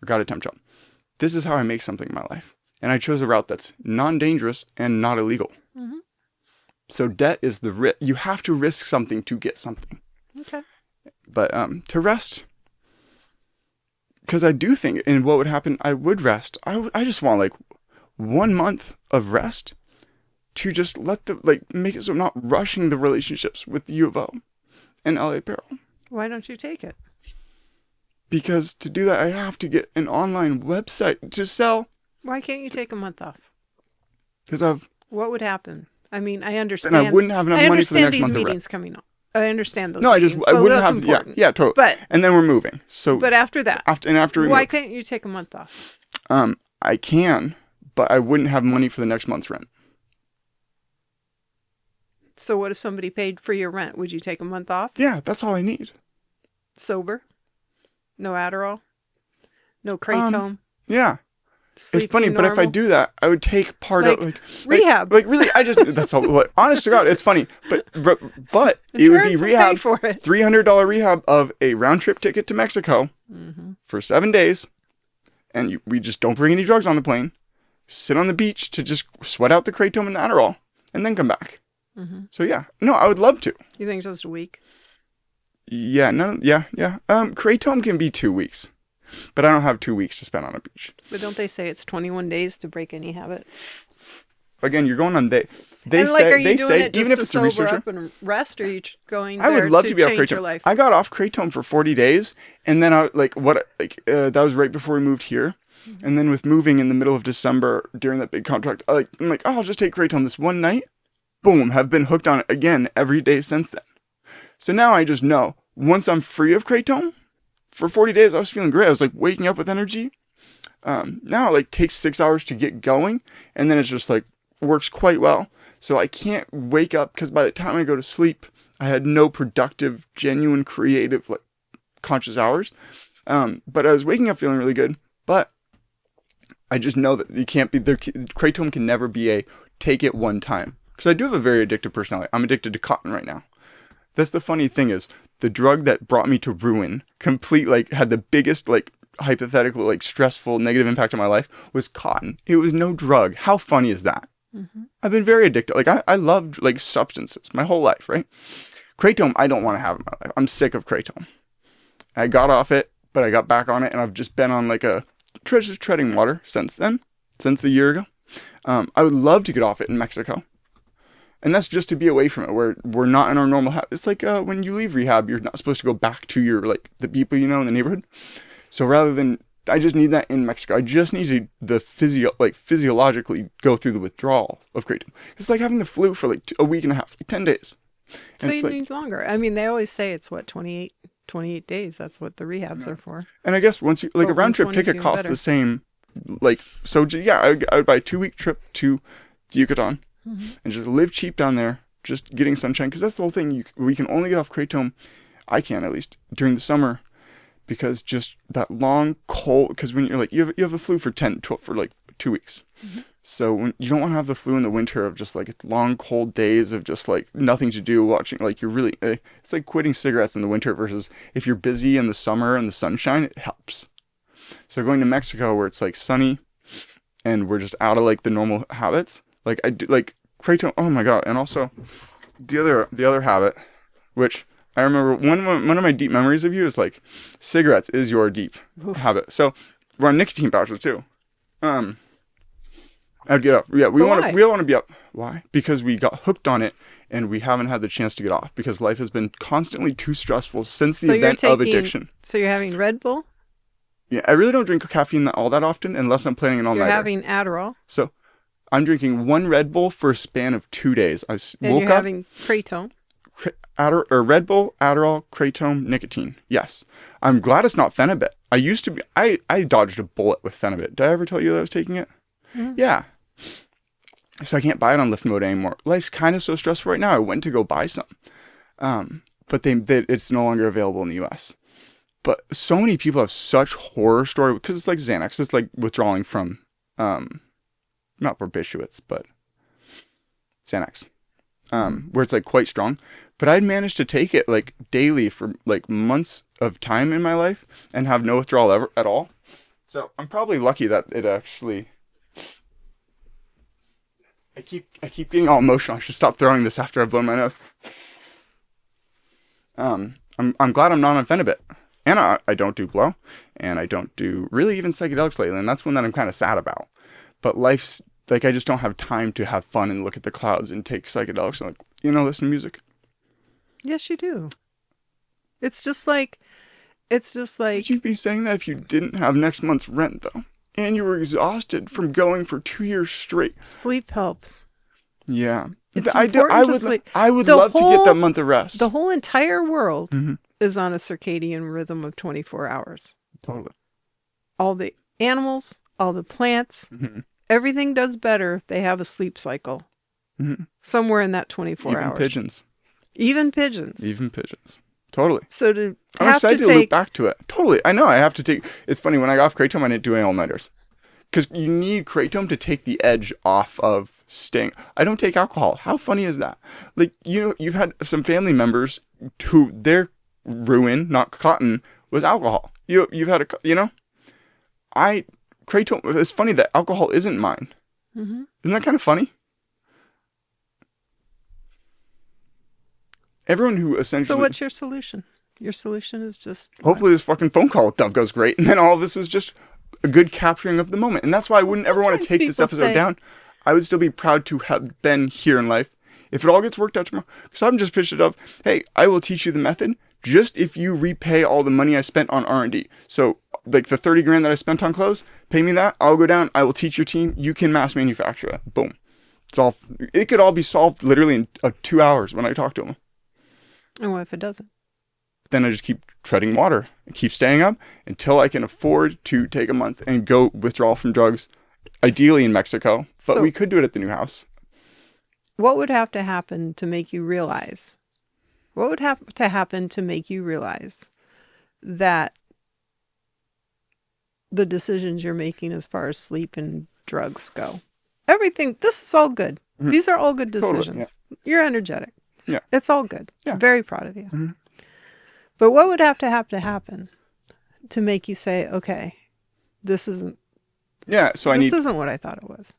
or got a temp job. This is how I make something in my life. And I chose a route that's non-dangerous and not illegal. Mm-hmm. So debt is the risk. You have to risk something to get something. Okay. But to rest, because I do think, and what would happen, I would rest. I just want, like, 1 month of rest to just make it so I'm not rushing the relationships with U of O and LA Apparel. Why don't you take it? Because to do that, I have to get an online website to sell. Why can't you take a month off? Because what would happen? I mean, I understand. And I wouldn't have enough money for the next month. I understand these meetings coming up. I understand those. No, meetings, I wouldn't have. Important. Yeah, totally. But and then we're moving. So. But after that. After we why move, can't you take a month off? I can, but I wouldn't have money for the next month's rent. So what if somebody paid for your rent? Would you take a month off? Yeah, that's all I need. Sober? No Adderall? No Kratom? Yeah. Sleeping it's funny, normal? but if I do that, I would take part of rehab. Like really, that's all. Like, honest to God, it's funny, but it would be rehab. For it. $300 rehab of a round trip ticket to Mexico for 7 days, and we just don't bring any drugs on the plane. Sit on the beach to just sweat out the Kratom and the Adderall, and then come back. Mm-hmm. So yeah, no, I would love to. You think just a week? Yeah, yeah. Kratom can be 2 weeks. But I don't have 2 weeks to spend on a beach. But don't they say it's 21 days to break any habit? Again, you're going on they and say are you they doing say it even just if to it's a sober researcher. up and rest, or are you going I there would love to to be off change your Kratom. life? I got off Kratom for 40 days, and then that was right before we moved here. Mm-hmm. And then with moving in the middle of December during that big contract, I'm like, I'll just take Kratom this one night. Boom, have been hooked on it again every day since then. So now I just know once I'm free of Kratom. For 40 days, I was feeling great. I was like waking up with energy. Now it takes 6 hours to get going, and then it's just like works quite well. So I can't wake up because by the time I go to sleep, I had no productive, genuine, creative, conscious hours. But I was waking up feeling really good. But I just know that you can't be there. Kratom can never be a take it one time, because I do have a very addictive personality. I'm addicted to cotton right now. That's the funny thing is, the drug that brought me to ruin, had the biggest, hypothetical, stressful, negative impact on my life was cotton. It was no drug. How funny is that? Mm-hmm. I've been very addicted. I loved, substances my whole life, right? Kratom, I don't want to have in my life. I'm sick of Kratom. I got off it, but I got back on it, and I've just been on, just treading water since then, since a year ago. I would love to get off it in Mexico. And that's just to be away from it, where we're not in our normal habit. It's like when you leave rehab, you're not supposed to go back to your, the people you know in the neighborhood. So rather than, I just need that in Mexico. I just need to physiologically go through the withdrawal of Kratom. It's like having the flu for a week and a half, 10 days. And so you need longer. I mean, they always say it's 28 days. That's what the rehabs are for. And I guess once you, a round trip ticket costs the same, I would buy a 2-week trip to Yucatan. Mm-hmm. And just live cheap down there, just getting sunshine. Because that's the whole thing. We can only get off Kratom, I can at least, during the summer. Because just that long, cold, because when you're you have the flu for 2 2 weeks. So when you don't want to have the flu in the winter of just like long cold days of just like nothing to do watching, like you're really, it's like quitting cigarettes in the winter versus if you're busy in the summer and the sunshine, it helps. So going to Mexico where it's like sunny and we're just out of like the normal habits, like I do like kratom. Oh my God. And also the other habit, which I remember one of my deep memories of you is like cigarettes is your deep habit. So we're on nicotine pouches too. I'd get up. Yeah, we all want to be up. Why? Because we got hooked on it and we haven't had the chance to get off because life has been constantly too stressful since the event of addiction. So you're having Red Bull? Yeah, I really don't drink caffeine all that often unless I'm planning an all-nighter. You're having Adderall. So I'm drinking one Red Bull for a span of 2 days. I woke up. Having Kratom. Red Bull, Adderall, Kratom, nicotine. Yes. I'm glad it's not Phenibut. I used to be, I dodged a bullet with Phenibut. Did I ever tell you that I was taking it? Mm-hmm. Yeah. So I can't buy it on Lift Mode anymore. Life's kind of so stressful right now. I went to go buy some. But it's no longer available in the US. But so many people have such horror story because it's like Xanax. It's like withdrawing from, not barbiturates, but Xanax. Where it's like quite strong. But I'd managed to take it like daily for like months of time in my life and have no withdrawal ever at all. So I'm probably lucky that it actually. I keep getting all emotional. I should stop throwing this after I've blown my nose. I'm glad I'm not on Phenibut. And I don't do blow. And I don't do really even psychedelics lately. And that's one that I'm kind of sad about. But life's like, I just don't have time to have fun and look at the clouds and take psychedelics and like, listen to music. Yes, you do. It's just like. Would you be saying that if you didn't have next month's rent though? And you were exhausted from going for 2 years straight. Sleep helps. Yeah. It's I would love to get that month of rest. The whole entire world is on a circadian rhythm of 24 hours. Totally. All the animals, all the plants, everything does better if they have a sleep cycle. Somewhere in that 24 hours. Even pigeons. Totally. So I'm excited to loop back to it. Totally. I know I have to take. It's funny when I got off Kratom, I didn't do any all-nighters. Because you need Kratom to take the edge off of staying. I don't take alcohol. How funny is that? Like, you've had some family members who their ruin, not cotton, was alcohol. You've had Kratom. It's funny that alcohol isn't mine. Isn't that kind of funny? Everyone who essentially. So what's your solution? Your solution is just. Hopefully this fucking phone call with Dove goes great, and then all of this was just a good capturing of the moment, and that's why I wouldn't ever want to take this episode down. I would still be proud to have been here in life if it all gets worked out tomorrow. Because I'm just pitched it up. Hey, I will teach you the method. Just if you repay all the money I spent on R&D. So like the 30 grand that I spent on clothes, pay me that. I'll go down. I will teach your team. You can mass manufacture it. Boom. It could all be solved literally in 2 hours when I talk to them. And what if it doesn't? Then I just keep treading water and keep staying up until I can afford to take a month and go withdraw from drugs, ideally in Mexico. But we could do it at the new house. What would have to happen to make you realize? What would have to happen to make you realize that the decisions you're making as far as sleep and drugs go? Everything, this is all good. These are all good decisions. Totally, yeah. You're energetic. Yeah. It's all good. Yeah. Very proud of you. But what would have to happen to make you say, okay, this isn't. Yeah. So this isn't what I thought it was.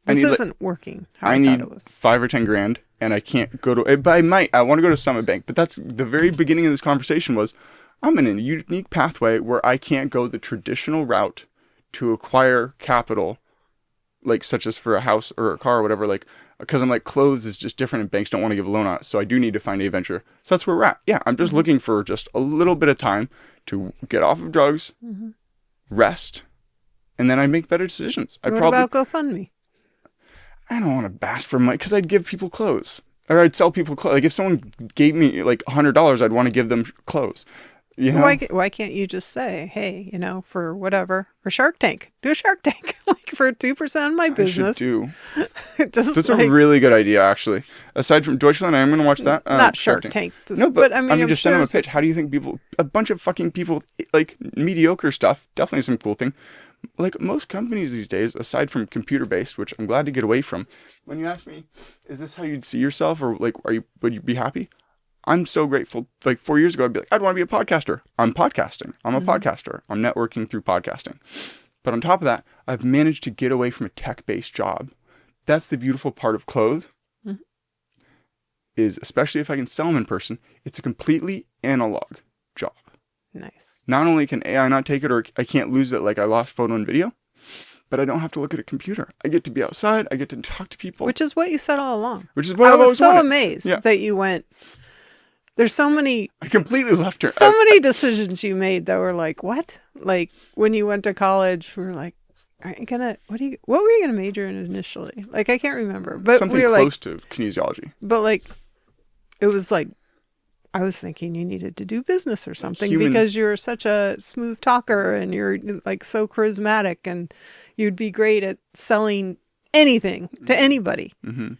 This isn't working how I thought it was. 5 or 10 grand and I can't go to, but I want to go to Summit Bank, but that's the very beginning of this conversation was I'm in a unique pathway where I can't go the traditional route to acquire capital, like such as for a house or a car or whatever, like, because I'm like, clothes is just different and banks don't want to give a loan on it. So I do need to find a venture. So that's where we're at. Yeah. I'm just looking for just a little bit of time to get off of drugs, rest, and then I make better decisions. What about GoFundMe? I don't want to bash for money because I'd give people clothes or I'd sell people clothes. Like if someone gave me like $100, I'd want to give them clothes. You know? Why can't you just say, hey, for whatever, or Shark Tank, do a Shark Tank, like for 2% of my I should business. do. Just That's like, a really good idea, actually. Aside from Deutschland, I am going to watch that. not Shark Tank. No, but I mean, I'm just sure send them a pitch. How do you think a bunch of fucking people, like mediocre stuff, definitely some cool thing. Like most companies these days, aside from computer-based, which I'm glad to get away from, when you ask me, is this how you'd see yourself, or like, would you be happy? I'm so grateful. Like 4 years ago, I'd be like, I'd want to be a podcaster. I'm podcasting. I'm a podcaster. I'm networking through podcasting. But on top of that, I've managed to get away from a tech-based job. That's the beautiful part of Clothed, is especially if I can sell them in person, it's a completely analog job. Nice. Not only can AI not take it, or I can't lose it like I lost photo and video, but I don't have to look at a computer. I get to be outside. I get to talk to people. Which is what you said all along. Which is what I I've was always so wanted. amazed Yeah. that you went. There's so many I completely left her. many decisions you made that were like, what? Like when you went to college, we were like, are you gonna what were you gonna major in initially? Like I can't remember. But Something we were close like, to kinesiology. but like it was like I was thinking you needed to do business or something Human- because you're such a smooth talker and you're like so charismatic and you'd be great at selling anything to anybody. Mm-hmm.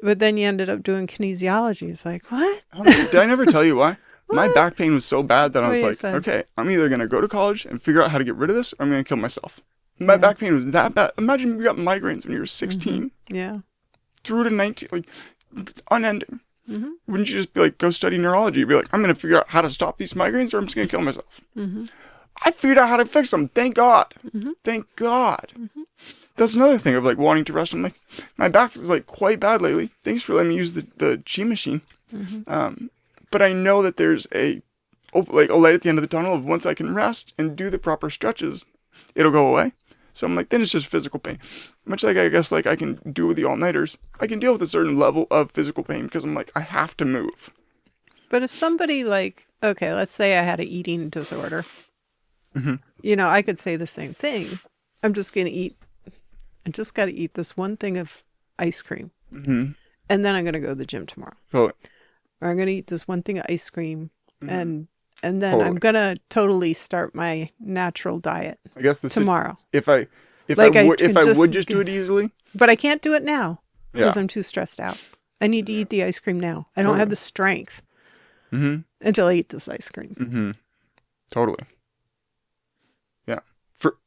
But then you ended up doing kinesiology. It's like, what? Did I never tell you why? My back pain was so bad that I Oh, was you like, said. okay, I'm either going to go to college and figure out how to get rid of this, or I'm going to kill myself. My back pain was that bad. Imagine you got migraines when you were 16 Yeah. through to 19, like unending. Mm-hmm. Wouldn't you just be like, go study neurology? You'd be like, I'm going to figure out how to stop these migraines, or I'm just going to kill myself. Mm-hmm. I figured out how to fix them. Thank God. Mm-hmm. Thank God. That's another thing of like wanting to rest. I'm like, my back is like quite bad lately. Thanks for letting me use the Qi machine. But I know that there's a light at the end of the tunnel of once I can rest and do the proper stretches, it'll go away. So I'm like, then it's just physical pain. Much like I guess like I can do with the all-nighters, I can deal with a certain level of physical pain because I'm like, I have to move. But if somebody like, okay, let's say I had an eating disorder, I could say the same thing. I just got to eat this one thing of ice cream. Mm-hmm. And then I'm going to go to the gym tomorrow. So Or I'm going to eat this one thing of ice cream. And then Totally. I'm going to totally start my natural diet I guess this tomorrow. if I Like I would can just do it easily. But I can't do it now because Yeah. I'm too stressed out. I need to eat the ice cream now. I don't have the strength Mm-hmm. until I eat this ice cream. Mm-hmm. Totally. Yeah.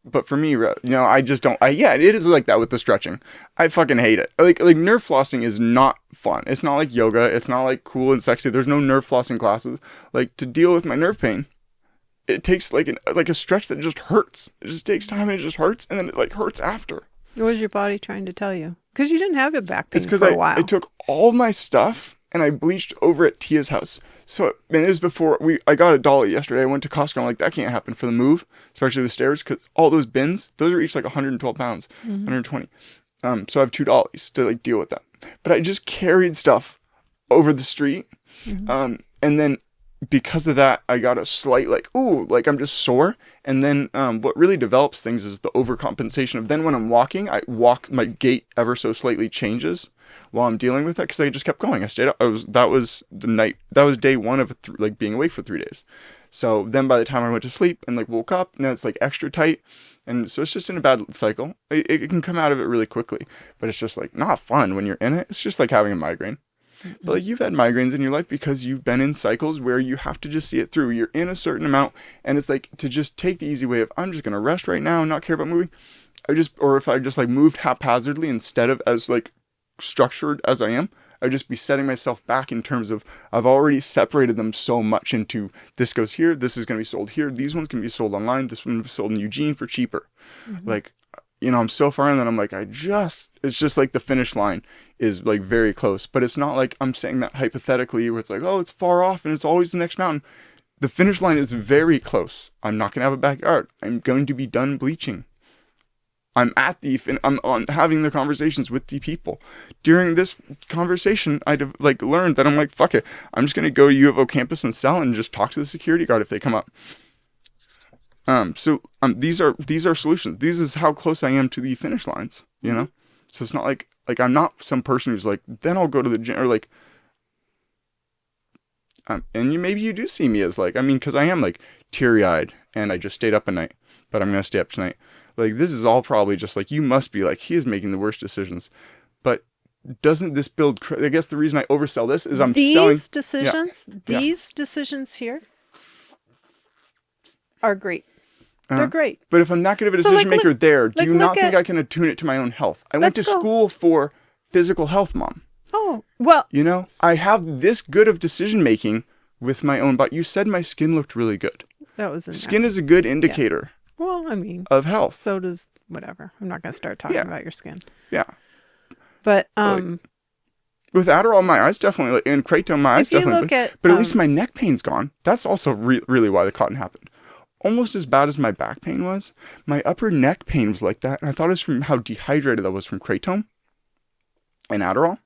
But for me, I just don't. It is like that with the stretching. I fucking hate it. Like nerve flossing is not fun. It's not like yoga. It's not like cool and sexy. There's no nerve flossing classes. Like to deal with my nerve pain, it takes like a stretch that just hurts. It just takes time and it just hurts, and then it like hurts after. What was your body trying to tell you? Because you didn't have a back pain It's because for a while. I took all my stuff and I bleached over at Tia's house. So it was before I got a dolly yesterday. I went to Costco. I'm like, that can't happen for the move, especially the stairs, because all those bins, those are each like 112 pounds, 120. So I have 2 dollies to like deal with that. But I just carried stuff over the street, and then because of that, I got a slight I'm just sore. And then what really develops things is the overcompensation of then when I'm walking, my gait ever so slightly changes while I'm dealing with that because I just kept going. I stayed up. That was day one of being awake for 3 days. So then by the time I went to sleep and woke up, now it's extra tight. And so it's just in a bad cycle. It can come out of it really quickly, but it's just not fun when you're in it. It's just like having a migraine. But you've had migraines in your life because you've been in cycles where you have to just see it through. You're in a certain amount, and it's to just take the easy way of I'm just gonna rest right now and not care about moving. Or if I just moved haphazardly instead of as structured as I am, I'd just be setting myself back in terms of I've already separated them so much into this goes here, this is gonna be sold here, these ones can be sold online, this one will be sold in Eugene for cheaper. I'm so far in that I'm it's just the finish line is very close, but it's not I'm saying that hypothetically where it's it's far off and it's always the next mountain. The finish line is very close. I'm not going to have a backyard. I'm going to be done bleaching. I'm on having the conversations with the people. During this conversation, I'd learned that I'm fuck it. I'm just going to go to U of O campus and sell and just talk to the security guard if they come up. These are solutions. This is how close I am to the finish lines, So it's not like I'm not some person who's then I'll go to the gym or And maybe you do see me as like, I mean, because I am like teary-eyed and I just stayed up at night, but I'm going to stay up tonight. Like, this is all probably just like, you must be like, he is making the worst decisions. But doesn't this build, I guess the reason I oversell this is I'm selling. These decisions here are great. They're great. But if I'm that good of a decision maker there, do you not think I can attune it to my own health? I went to school for physical health, Mom. Oh, well. You know, I have this good of decision making with my own body. You said my skin looked really good. That was in Skin is a good indicator. Yeah. Well, I mean, of health. So does whatever. I'm not going to start talking about your skin. Yeah. But with Adderall, my eyes definitely, like, and Kratom, my eyes definitely. But at least my neck pain's gone. That's also really why the cotton happened. Almost as bad as my back pain was, my upper neck pain was like that, and I thought it was from how dehydrated I was from Kratom and Adderall.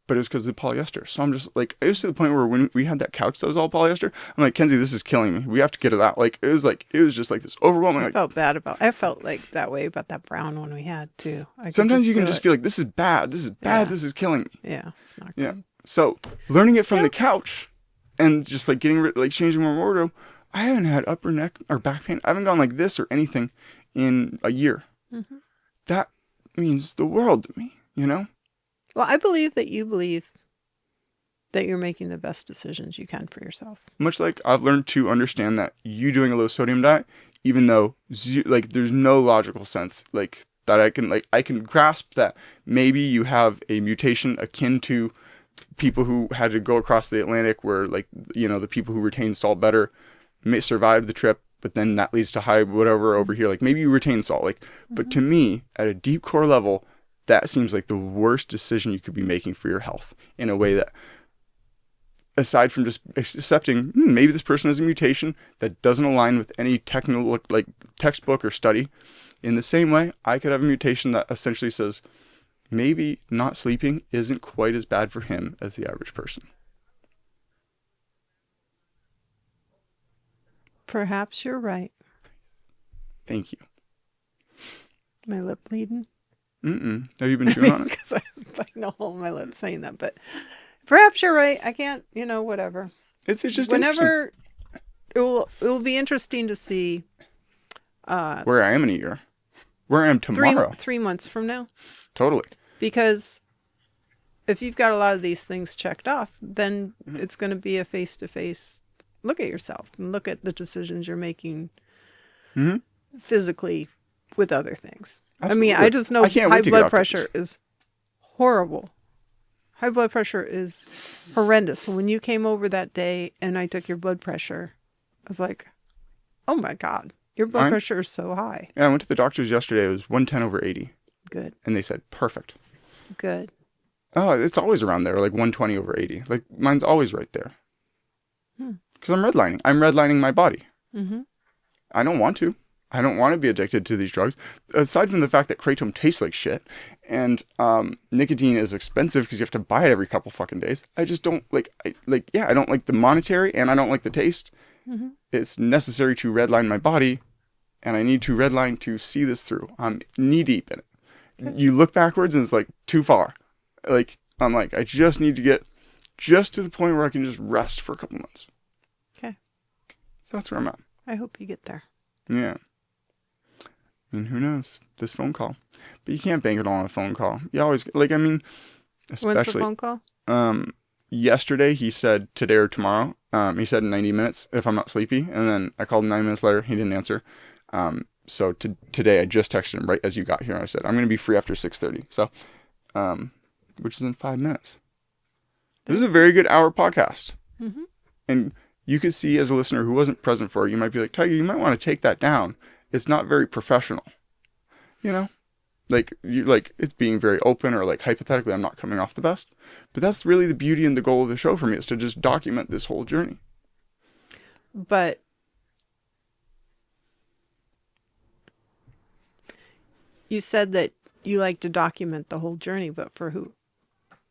But it was because of the polyester. So I'm just like, it was to the point where when we had that couch that was all polyester, I'm like, Kenzie, this is killing me. We have to get it out. Like, it was just like this overwhelming. I felt like that way about that brown one we had too. Sometimes you can just feel like, this is bad. This is bad. Yeah. This is killing me. Yeah, it's not good. Yeah. So learning it from the couch and just like changing my wardrobe, I haven't had upper neck or back pain. I haven't gone like this or anything in a year. Mm-hmm. That means the world to me, you know? Well, I believe that you believe that you're making the best decisions you can for yourself. Much like I've learned to understand that you doing a low sodium diet, even though like there's no logical sense like that I can grasp that maybe you have a mutation akin to people who had to go across the Atlantic where, like, you know, the people who retain salt better may survive the trip, but then that leads to high whatever over here. Like, maybe you retain salt. Like, but to me, at a deep core level, that seems like the worst decision you could be making for your health, in a way that, aside from just accepting maybe this person has a mutation that doesn't align with any technical, like, textbook or study, in the same way I could have a mutation that essentially says maybe not sleeping isn't quite as bad for him as the average person. Perhaps you're right. Thank you. My lip bleeding? Have you been chewing on it? Because I was biting a hole in my lip saying that, but perhaps you're right. I can't, whatever. It's just whenever it will be interesting to see where I am in a year, where I am tomorrow, 3 months from now. Totally. Because if you've got a lot of these things checked off, then it's going to be a face-to-face look at yourself and look at the decisions you're making physically with other things. Absolutely. I mean, I just know high blood pressure is horrible. High blood pressure is horrendous. When you came over that day and I took your blood pressure, I was like, oh my God, your blood pressure is so high. Yeah, I went to the doctor's yesterday. It was 110/80. Good. And they said, perfect. Good. Oh, it's always around there, like 120/80. Like, mine's always right there. Because I'm redlining. I'm redlining my body. Mm-hmm. I don't want to. I don't want to be addicted to these drugs. Aside from the fact that Kratom tastes like shit, and nicotine is expensive because you have to buy it every couple fucking days. I just don't I don't like the monetary, and I don't like the taste. Mm-hmm. It's necessary to redline my body, and I need to redline to see this through. I'm knee deep in it. Okay. You look backwards and it's like too far. Like, I'm like, I just need to get just to the point where I can just rest for a couple months. Okay. So that's where I'm at. I hope you get there. Yeah. I mean, who knows? This phone call. But you can't bank it all on a phone call. You always, especially. When's the phone call? Yesterday he said today or tomorrow. He said in 90 minutes if I'm not sleepy. And then I called him 9 minutes later. He didn't answer. So today I just texted him right as you got here. I said, I'm going to be free after 6:30. So, which is in 5 minutes. This is a very good hour podcast. Mm-hmm. And you could see as a listener who wasn't present for it, you might be like, Tiger, you might want to take that down. It's not very professional. You know? It's being very open, or like hypothetically I'm not coming off the best. But that's really the beauty and the goal of the show for me, is to just document this whole journey. But you said that you like to document the whole journey, but for who?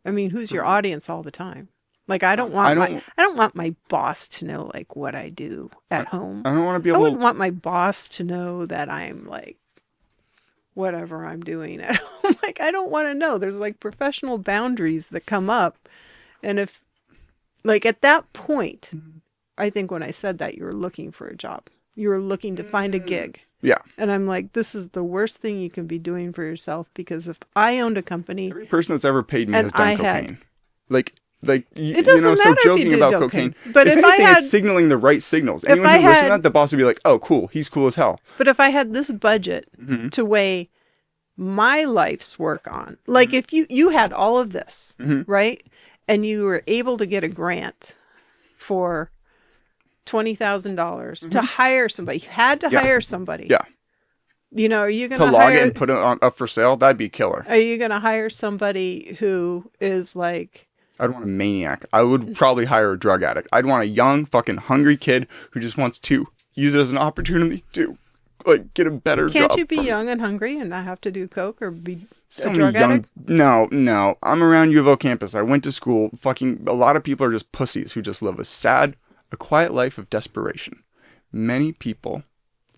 I mean, who's your audience all the time? Like, I don't want my boss to know like what I do at home. I don't want to be able. I wouldn't want my boss to know that I'm like whatever I'm doing at home. Like, I don't want to know. There's like professional boundaries that come up, and Like at that point, I think when I said that, you were looking for a job. You were looking to find a gig. Yeah. And I'm like, this is the worst thing you can be doing for yourself, because if I owned a company, Every person that's ever paid me And has done I had- cocaine. Like you doesn't know, so matter if you joking did about cocaine. cocaine. But if if I anything, had- it's signaling the right signals. Anyone I who listens to had- that, the boss would be like, "Oh, cool, he's cool as hell." but if I had this budget Mm-hmm. to weigh my life's work on, like if you had all of this, Mhm. right? And you were able to get a grant for $20,000 to hire somebody, you had to Mm-hmm. Yeah. hire somebody. Yeah. You know, are you going To to log hire it and put it up for sale, that'd be killer. Are you going to hire somebody who is like, I'd want a maniac. I would probably hire a drug addict. I'd want a young, fucking hungry kid who just wants to use it as an opportunity to, like, get a better job. can't you be from- young and hungry and not have to do coke or be So a many drug young. addict? No. I'm around U of O campus. I went to school. Fucking a lot of people are just pussies who just live a quiet life of desperation. Many people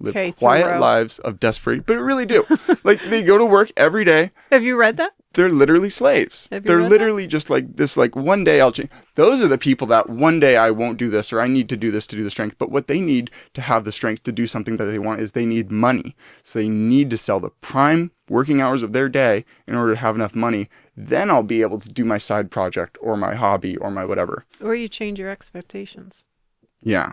live Okay, quiet Thoreau. lives of desperation, but really do. Like they go to work every day. Have you read that? They're literally slaves. Have you They're read literally just like this, like one day I'll change. Those are the people that one day I won't do this or I need to do this to do the strength. But what they need to have the strength to do something that they want is they need money. So they need to sell the prime working hours of their day in order to have enough money. Then I'll be able to do my side project or my hobby or my whatever. Or you change your expectations. Yeah.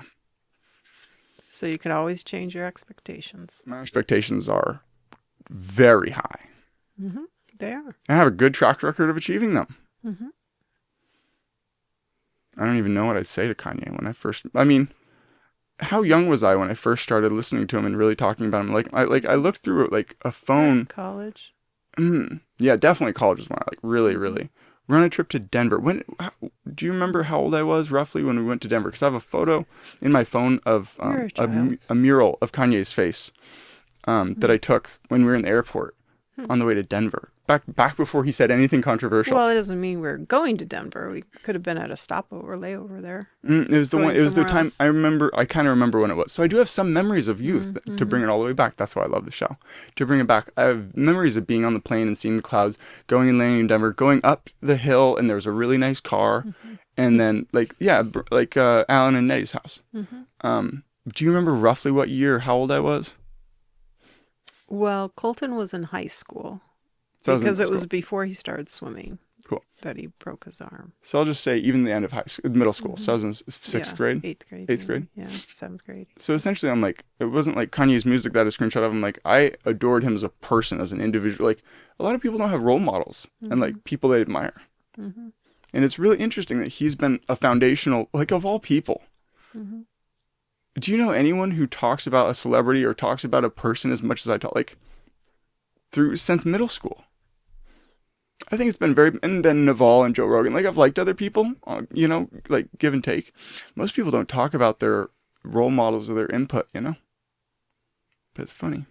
So you can always change your expectations. My expectations are very high. They are. I have a good track record of achieving them. Mhm. I don't even know what I'd say to Kanye when I mean, how young was I when I first started listening to him and really talking about him? I looked through like a phone. College. Yeah, definitely college was when I really. We're on a trip to Denver. Do you remember how old I was roughly when we went to Denver? Because I have a photo in my phone of You're a child. a mural of Kanye's face that I took when we were in the airport on the way to Denver. Back before he said anything controversial. Well, it doesn't mean we're going to Denver. We could have been at a stopover layover there. It was the Going one. It was the somewhere time else. I remember. I kind of remember when it was. So I do have some memories of youth to bring it all the way back. That's why I love the show. To bring it back, I have memories of being on the plane and seeing the clouds, going and landing in Denver, going up the hill, and there was a really nice car, and then Alan and Nettie's house. Do you remember roughly what year, how old I was? Well, Colton was in high school So I was in because high it was school. before he started swimming Cool. that he broke his arm. So I'll just say even the end of middle school. So I was in sixth Yeah, grade. Eighth grade. Eighth grade? Yeah, seventh grade. So essentially, I'm like, it wasn't like Kanye's music that I screenshot of. I'm like, I adored him as a person, as an individual. Like, a lot of people don't have role models and like people they admire. And it's really interesting that he's been a foundational, like, of all people. Do you know anyone who talks about a celebrity or talks about a person as much as I talk, like, since middle school? I think it's been and then Naval and Joe Rogan. Like, I've liked other people, like, give and take. Most people don't talk about their role models or their input, But it's funny.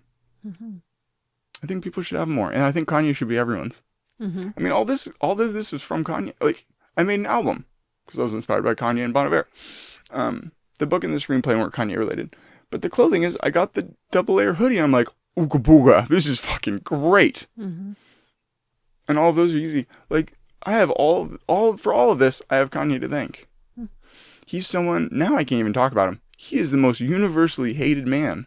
I think people should have more. And I think Kanye should be everyone's. I mean, all this is from Kanye. Like, I made an album because I was inspired by Kanye and Bon Iver. The book and the screenplay weren't Kanye related. But the clothing is, I got the double layer hoodie and I'm like, ooga booga, this is fucking great. And all of those are easy. Like, I have for all of this, I have Kanye to thank. He's someone, now I can't even talk about him. He is the most universally hated man.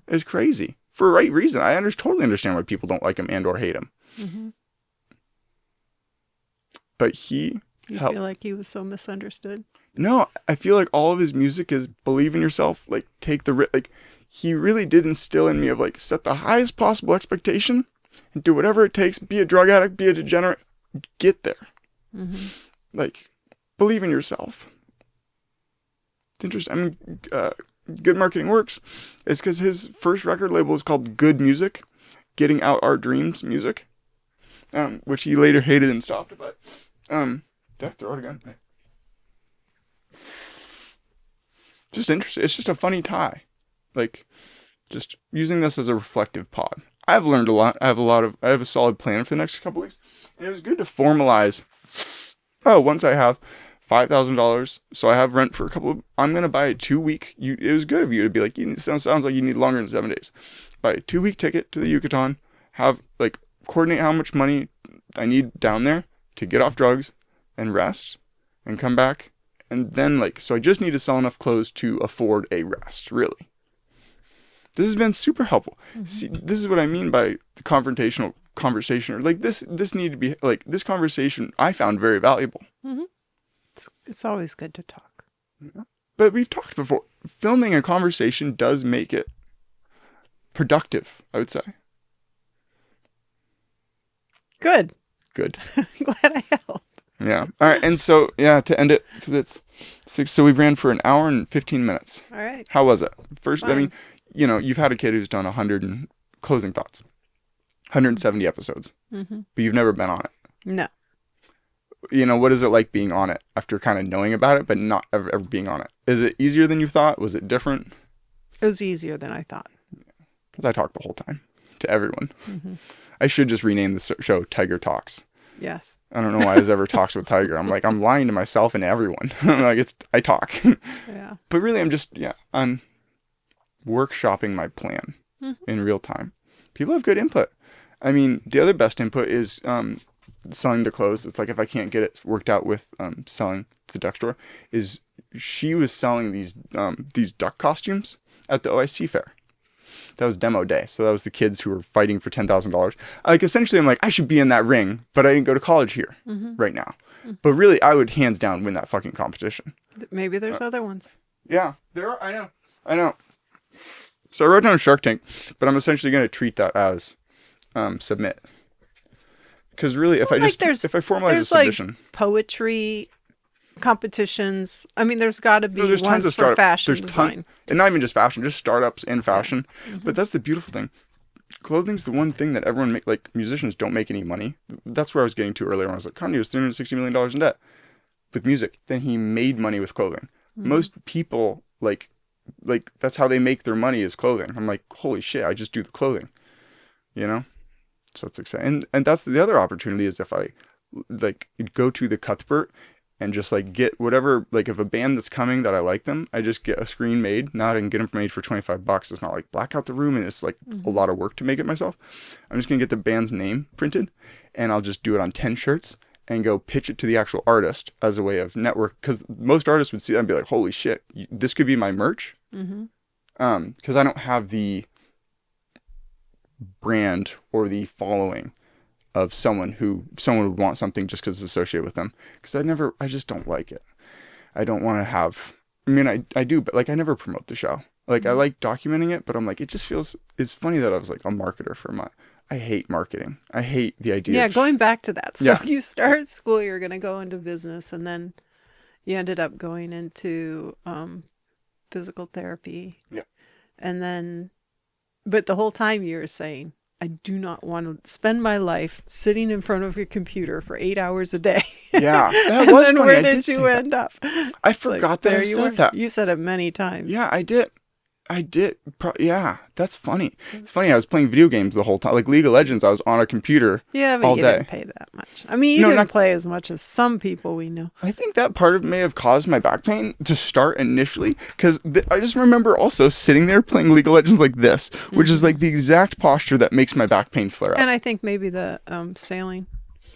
It's crazy. For a right reason. I totally understand why people don't like him and or hate him. But You feel like he was so misunderstood? No, I feel like all of his music is believe in yourself, like take the risk. Like, he really did instill in me of like, set the highest possible expectation and do whatever it takes. Be a drug addict, be a degenerate, get there. Like, believe in yourself. It's interesting. I mean, Good Marketing Works is because his first record label is called Good Music, Getting Out Our Dreams Music, which he later hated and stopped. But did I throw it again? Just interesting. It's just a funny tie. Like, just using this as a reflective pod. I've learned a lot. I have a solid plan for the next couple weeks. And it was good to formalize. Oh, once I have $5,000, so I have rent for I'm going to buy a 2-week. It was good of you to be like, sounds like you need longer than 7 days. Buy a 2-week ticket to the Yucatan. Coordinate how much money I need down there to get off drugs and rest and come back And then like, so I just need to sell enough clothes to afford a rest, really. This has been super helpful. See, this is what I mean by the confrontational conversation, or like this needed to be like, this conversation I found very valuable. It's always good to talk. But we've talked before, filming a conversation does make it productive, I would say. Good. Good. Glad I helped. Yeah. All right. And so, yeah, to end it, because it's 6, so we've ran for an hour and 15 minutes. All right. How was it? First, I Fine. mean, you know, you've had a kid who's done 100 and closing thoughts, 170 episodes, but you've never been on it. No. You know, what is it like being on it after kind of knowing about it, but not ever being on it? Is it easier than you thought? Was it different? It was easier than I thought. Because I talk the whole time to everyone. I should just rename the show Tiger Talks. Yes. I don't know why I ever talks with Tiger. I'm like, I'm lying to myself and everyone. Like, I talk. Yeah. But really, I'm workshopping my plan in real time. People have good input. I mean, the other best input is selling the clothes. It's like, if I can't get it worked out with selling to the duck store, is she was selling these duck costumes at the OIC fair. That was demo day. So that was the kids who were fighting for $10,000. Like, essentially, I'm like, I should be in that ring, but I didn't go to college here right now. But really, I would hands down win that fucking competition. Maybe there's other ones. Yeah, there are. I know. So I wrote down Shark Tank, but I'm essentially going to treat that as submit. Because really, if I formalize a submission, like poetry competitions. I mean, there's got to be there's tons ones of for startup, fashion there's design. and not even just fashion, just startups in fashion. But that's the beautiful thing. Clothing's the one thing that everyone like musicians don't make any money. That's where I was getting to earlier when I was like, Kanye was $360 million in debt with music. Then he made money with clothing. Most people like that's how they make their money is clothing. I'm like, holy shit, I just do the clothing, you know? So it's exciting. And that's the other opportunity is if I like go to the Cuthbert and just like get whatever, like if a band that's coming that I like them, I just get a screen made, not and get them made for $25. It's not like black out the room and it's like a lot of work to make it myself. I'm just going to get the band's name printed and I'll just do it on 10 shirts and go pitch it to the actual artist as a way of network. Because most artists would see that and be like, holy shit, this could be my merch. Because I don't have the brand or the following of someone would want something just because it's associated with them. Because I just don't like it. I don't want to have, I mean, I do, but like I never promote the show. Like I like documenting it, but I'm like, it just feels, it's funny that I was like a marketer I hate marketing. I hate the idea. Yeah, going back to that. So Yeah. you started school, you're going to go into business, and then you ended up going into physical therapy. Yeah. And then, but the whole time you were saying, I do not want to spend my life sitting in front of a computer for 8 hours a day. Yeah, that And was then funny. where I did say you that. end up? I forgot that I said that. You said it many times. Yeah, I did. Yeah, that's funny. It's funny. I was playing video games the whole time. Like League of Legends, I was on a computer Yeah, but all you day. didn't pay that much. I mean, you No, didn't not- play as much as some people we know. I think that part of may have caused my back pain to start initially because I just remember also sitting there playing League of Legends like this, which is like the exact posture that makes my back pain flare up. And I think maybe the sailing.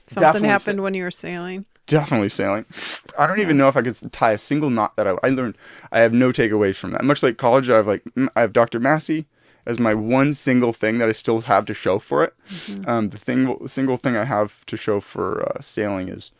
Something Definitely happened when you were sailing. Definitely sailing. I don't even know if I could tie a single knot that I learned. I have no takeaways from that. Much like college, I have Dr. Massey as my one single thing that I still have to show for it. The single thing I have to show for sailing is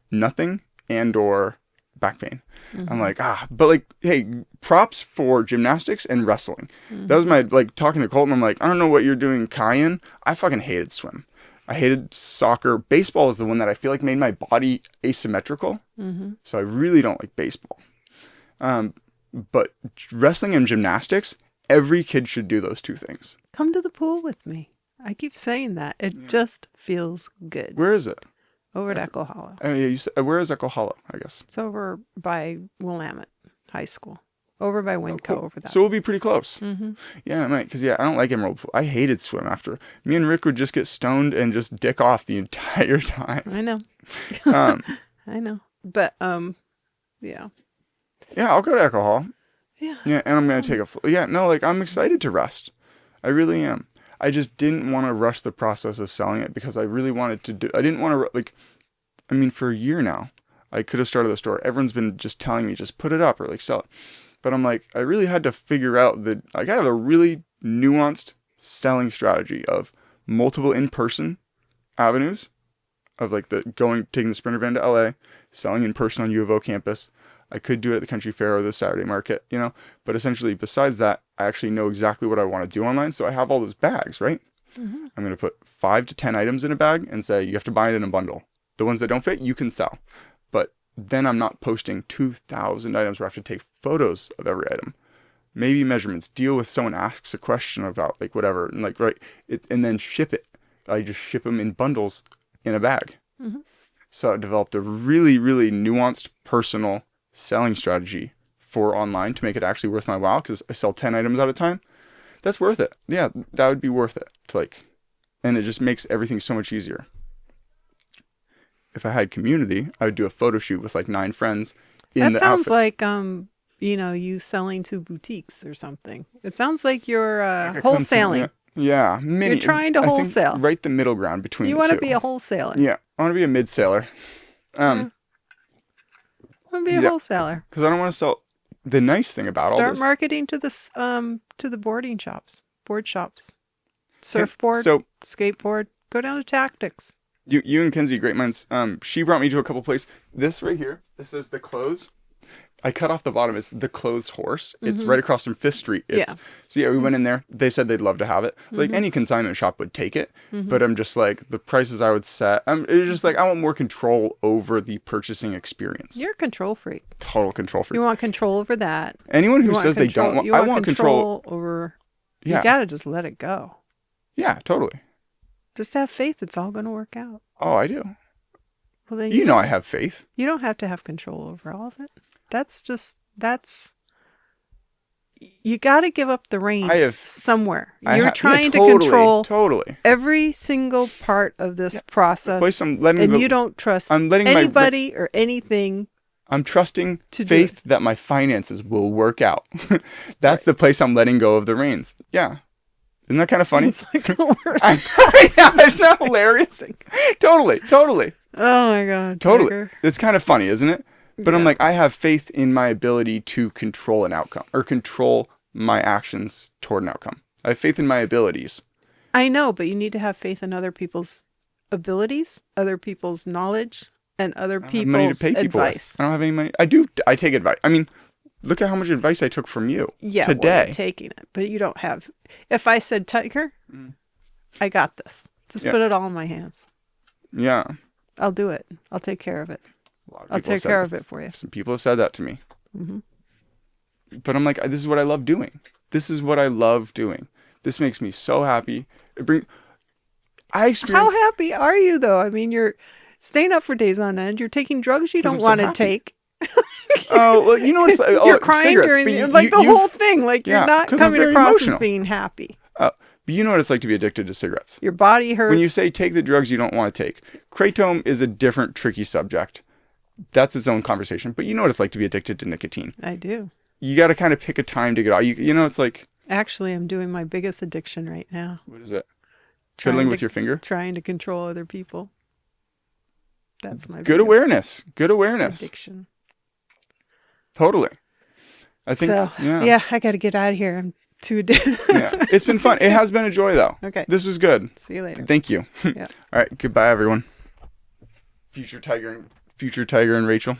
nothing and/or back pain. I'm like, but like, hey, props for gymnastics and wrestling. That was my, like, talking to Colton, I'm like, I don't know what you're doing, Cayenne. I fucking hated swim. I hated soccer. Baseball is the one that I feel like made my body asymmetrical. So I really don't like baseball. But wrestling and gymnastics, every kid should do those two things. Come to the pool with me. I keep saying that. It just feels good. Where is it? Over at Echo Hollow. Oh, yeah, you said, where is Echo Hollow, I guess? It's over by Willamette High School. Over by Winco, Cool. over that. So we'll be pretty close. Yeah, I might. Because, I don't like Emerald Pool. I hated swim after. Me and Rick would just get stoned and just dick off the entire time. I know. I know. But, yeah. Yeah, I'll go to Echo Hall. Yeah. Yeah, and I'm going to take a... I'm excited to rest. I really am. I just didn't want to rush the process of selling it because I really wanted to do... I didn't want to... for a year now, I could have started the store. Everyone's been just telling me, just put it up or like sell it. But I'm like, I really had to figure out that like I have a really nuanced selling strategy of multiple in-person avenues of like taking the Sprinter van to LA, selling in person on U of O campus. I could do it at the country fair or the Saturday market, you know, but essentially besides that, I actually know exactly what I want to do online. So I have all those bags, right? Mm-hmm. I'm going to put 5 to 10 items in a bag and say, you have to buy it in a bundle. The ones that don't fit, you can sell. But then I'm not posting 2,000 items where I have to take photos of every item. Maybe measurements, deal with someone asks a question about like whatever, and like, right, and then ship it. I just ship them in bundles in a bag. Mm-hmm. So I developed a really, really nuanced personal selling strategy for online to make it actually worth my while, because I sell 10 items at a time. That's worth it. Yeah, that would be worth it. Like, and it just makes everything so much easier. If I had community, I would do a photo shoot with like 9 friends in that the outfits. Sounds like you know, you selling to boutiques or something. It sounds like you're Like wholesaling. Yeah, you're trying to wholesale. Right, the middle ground between you the two. You want to be a wholesaler. Yeah, I want to be a mid-sailor. I want to be a wholesaler. Because I don't want to sell. The nice thing about all this. Start marketing to the board shops, surfboard, skateboard. Go down to Tactics. You and Kenzie, great minds. She brought me to a couple places. This right here, this is the clothes. I cut off the bottom. It's the Clothes Horse. It's right across from 5th Street. So yeah, we went in there. They said they'd love to have it. Like any consignment shop would take it. But I'm just like, the prices I would set. It's just like, I want more control over the purchasing experience. You're a control freak. Total control freak. You want control over that. Anyone who says they don't want, I want control over. Yeah. You gotta just let it go. Yeah, totally. Just have faith. It's all going to work out. Oh, I do. Well, then you know I have faith. You don't have to have control over all of it. You got to give up the reins somewhere. You're trying to control every single part of this process, and you don't trust anybody or anything. I'm trusting faith that my finances will work out. That's the place I'm letting go of the reins. Yeah. Isn't that kind of funny? It's like the worst. Isn't that hilarious? Totally. Oh my God. Totally. Tiger. It's kind of funny, isn't it? But I'm like, I have faith in my ability to control an outcome or control my actions toward an outcome. I have faith in my abilities. I know, but you need to have faith in other people's abilities, other people's knowledge, and other people's advice. I don't have any money. I take advice. I mean, look at how much advice I took from you today. Well, you're taking it, but you don't have. If I said, Tiger, I got this. Just put it all in my hands. Yeah. I'll do it. I'll take care of it. I'll take care of it for you. Some people have said that to me. But I'm like, this is what I love doing. This makes me so happy. How happy are you, though? I mean, you're staying up for days on end. You're taking drugs you don't want to take. Oh, well, you know what it's like. You're crying during the whole thing. Like, you're not coming across as being happy. But you know what it's like to be addicted to cigarettes. Your body hurts. When you say take the drugs you don't want to take. Kratom is a different, tricky subject. That's its own conversation. But you know what it's like to be addicted to nicotine. I do. You got to kind of pick a time to get out. You know, it's like... Actually, I'm doing my biggest addiction right now. What is it? Fiddling with your finger? Trying to control other people. That's my Good awareness. Addiction. Totally. I think, yeah, I got to get out of here. I'm too addicted. Yeah, it's been fun. It has been a joy, though. Okay. This was good. See you later. Thank you. Yeah. All right. Goodbye, everyone. Future Tiger and Rachel.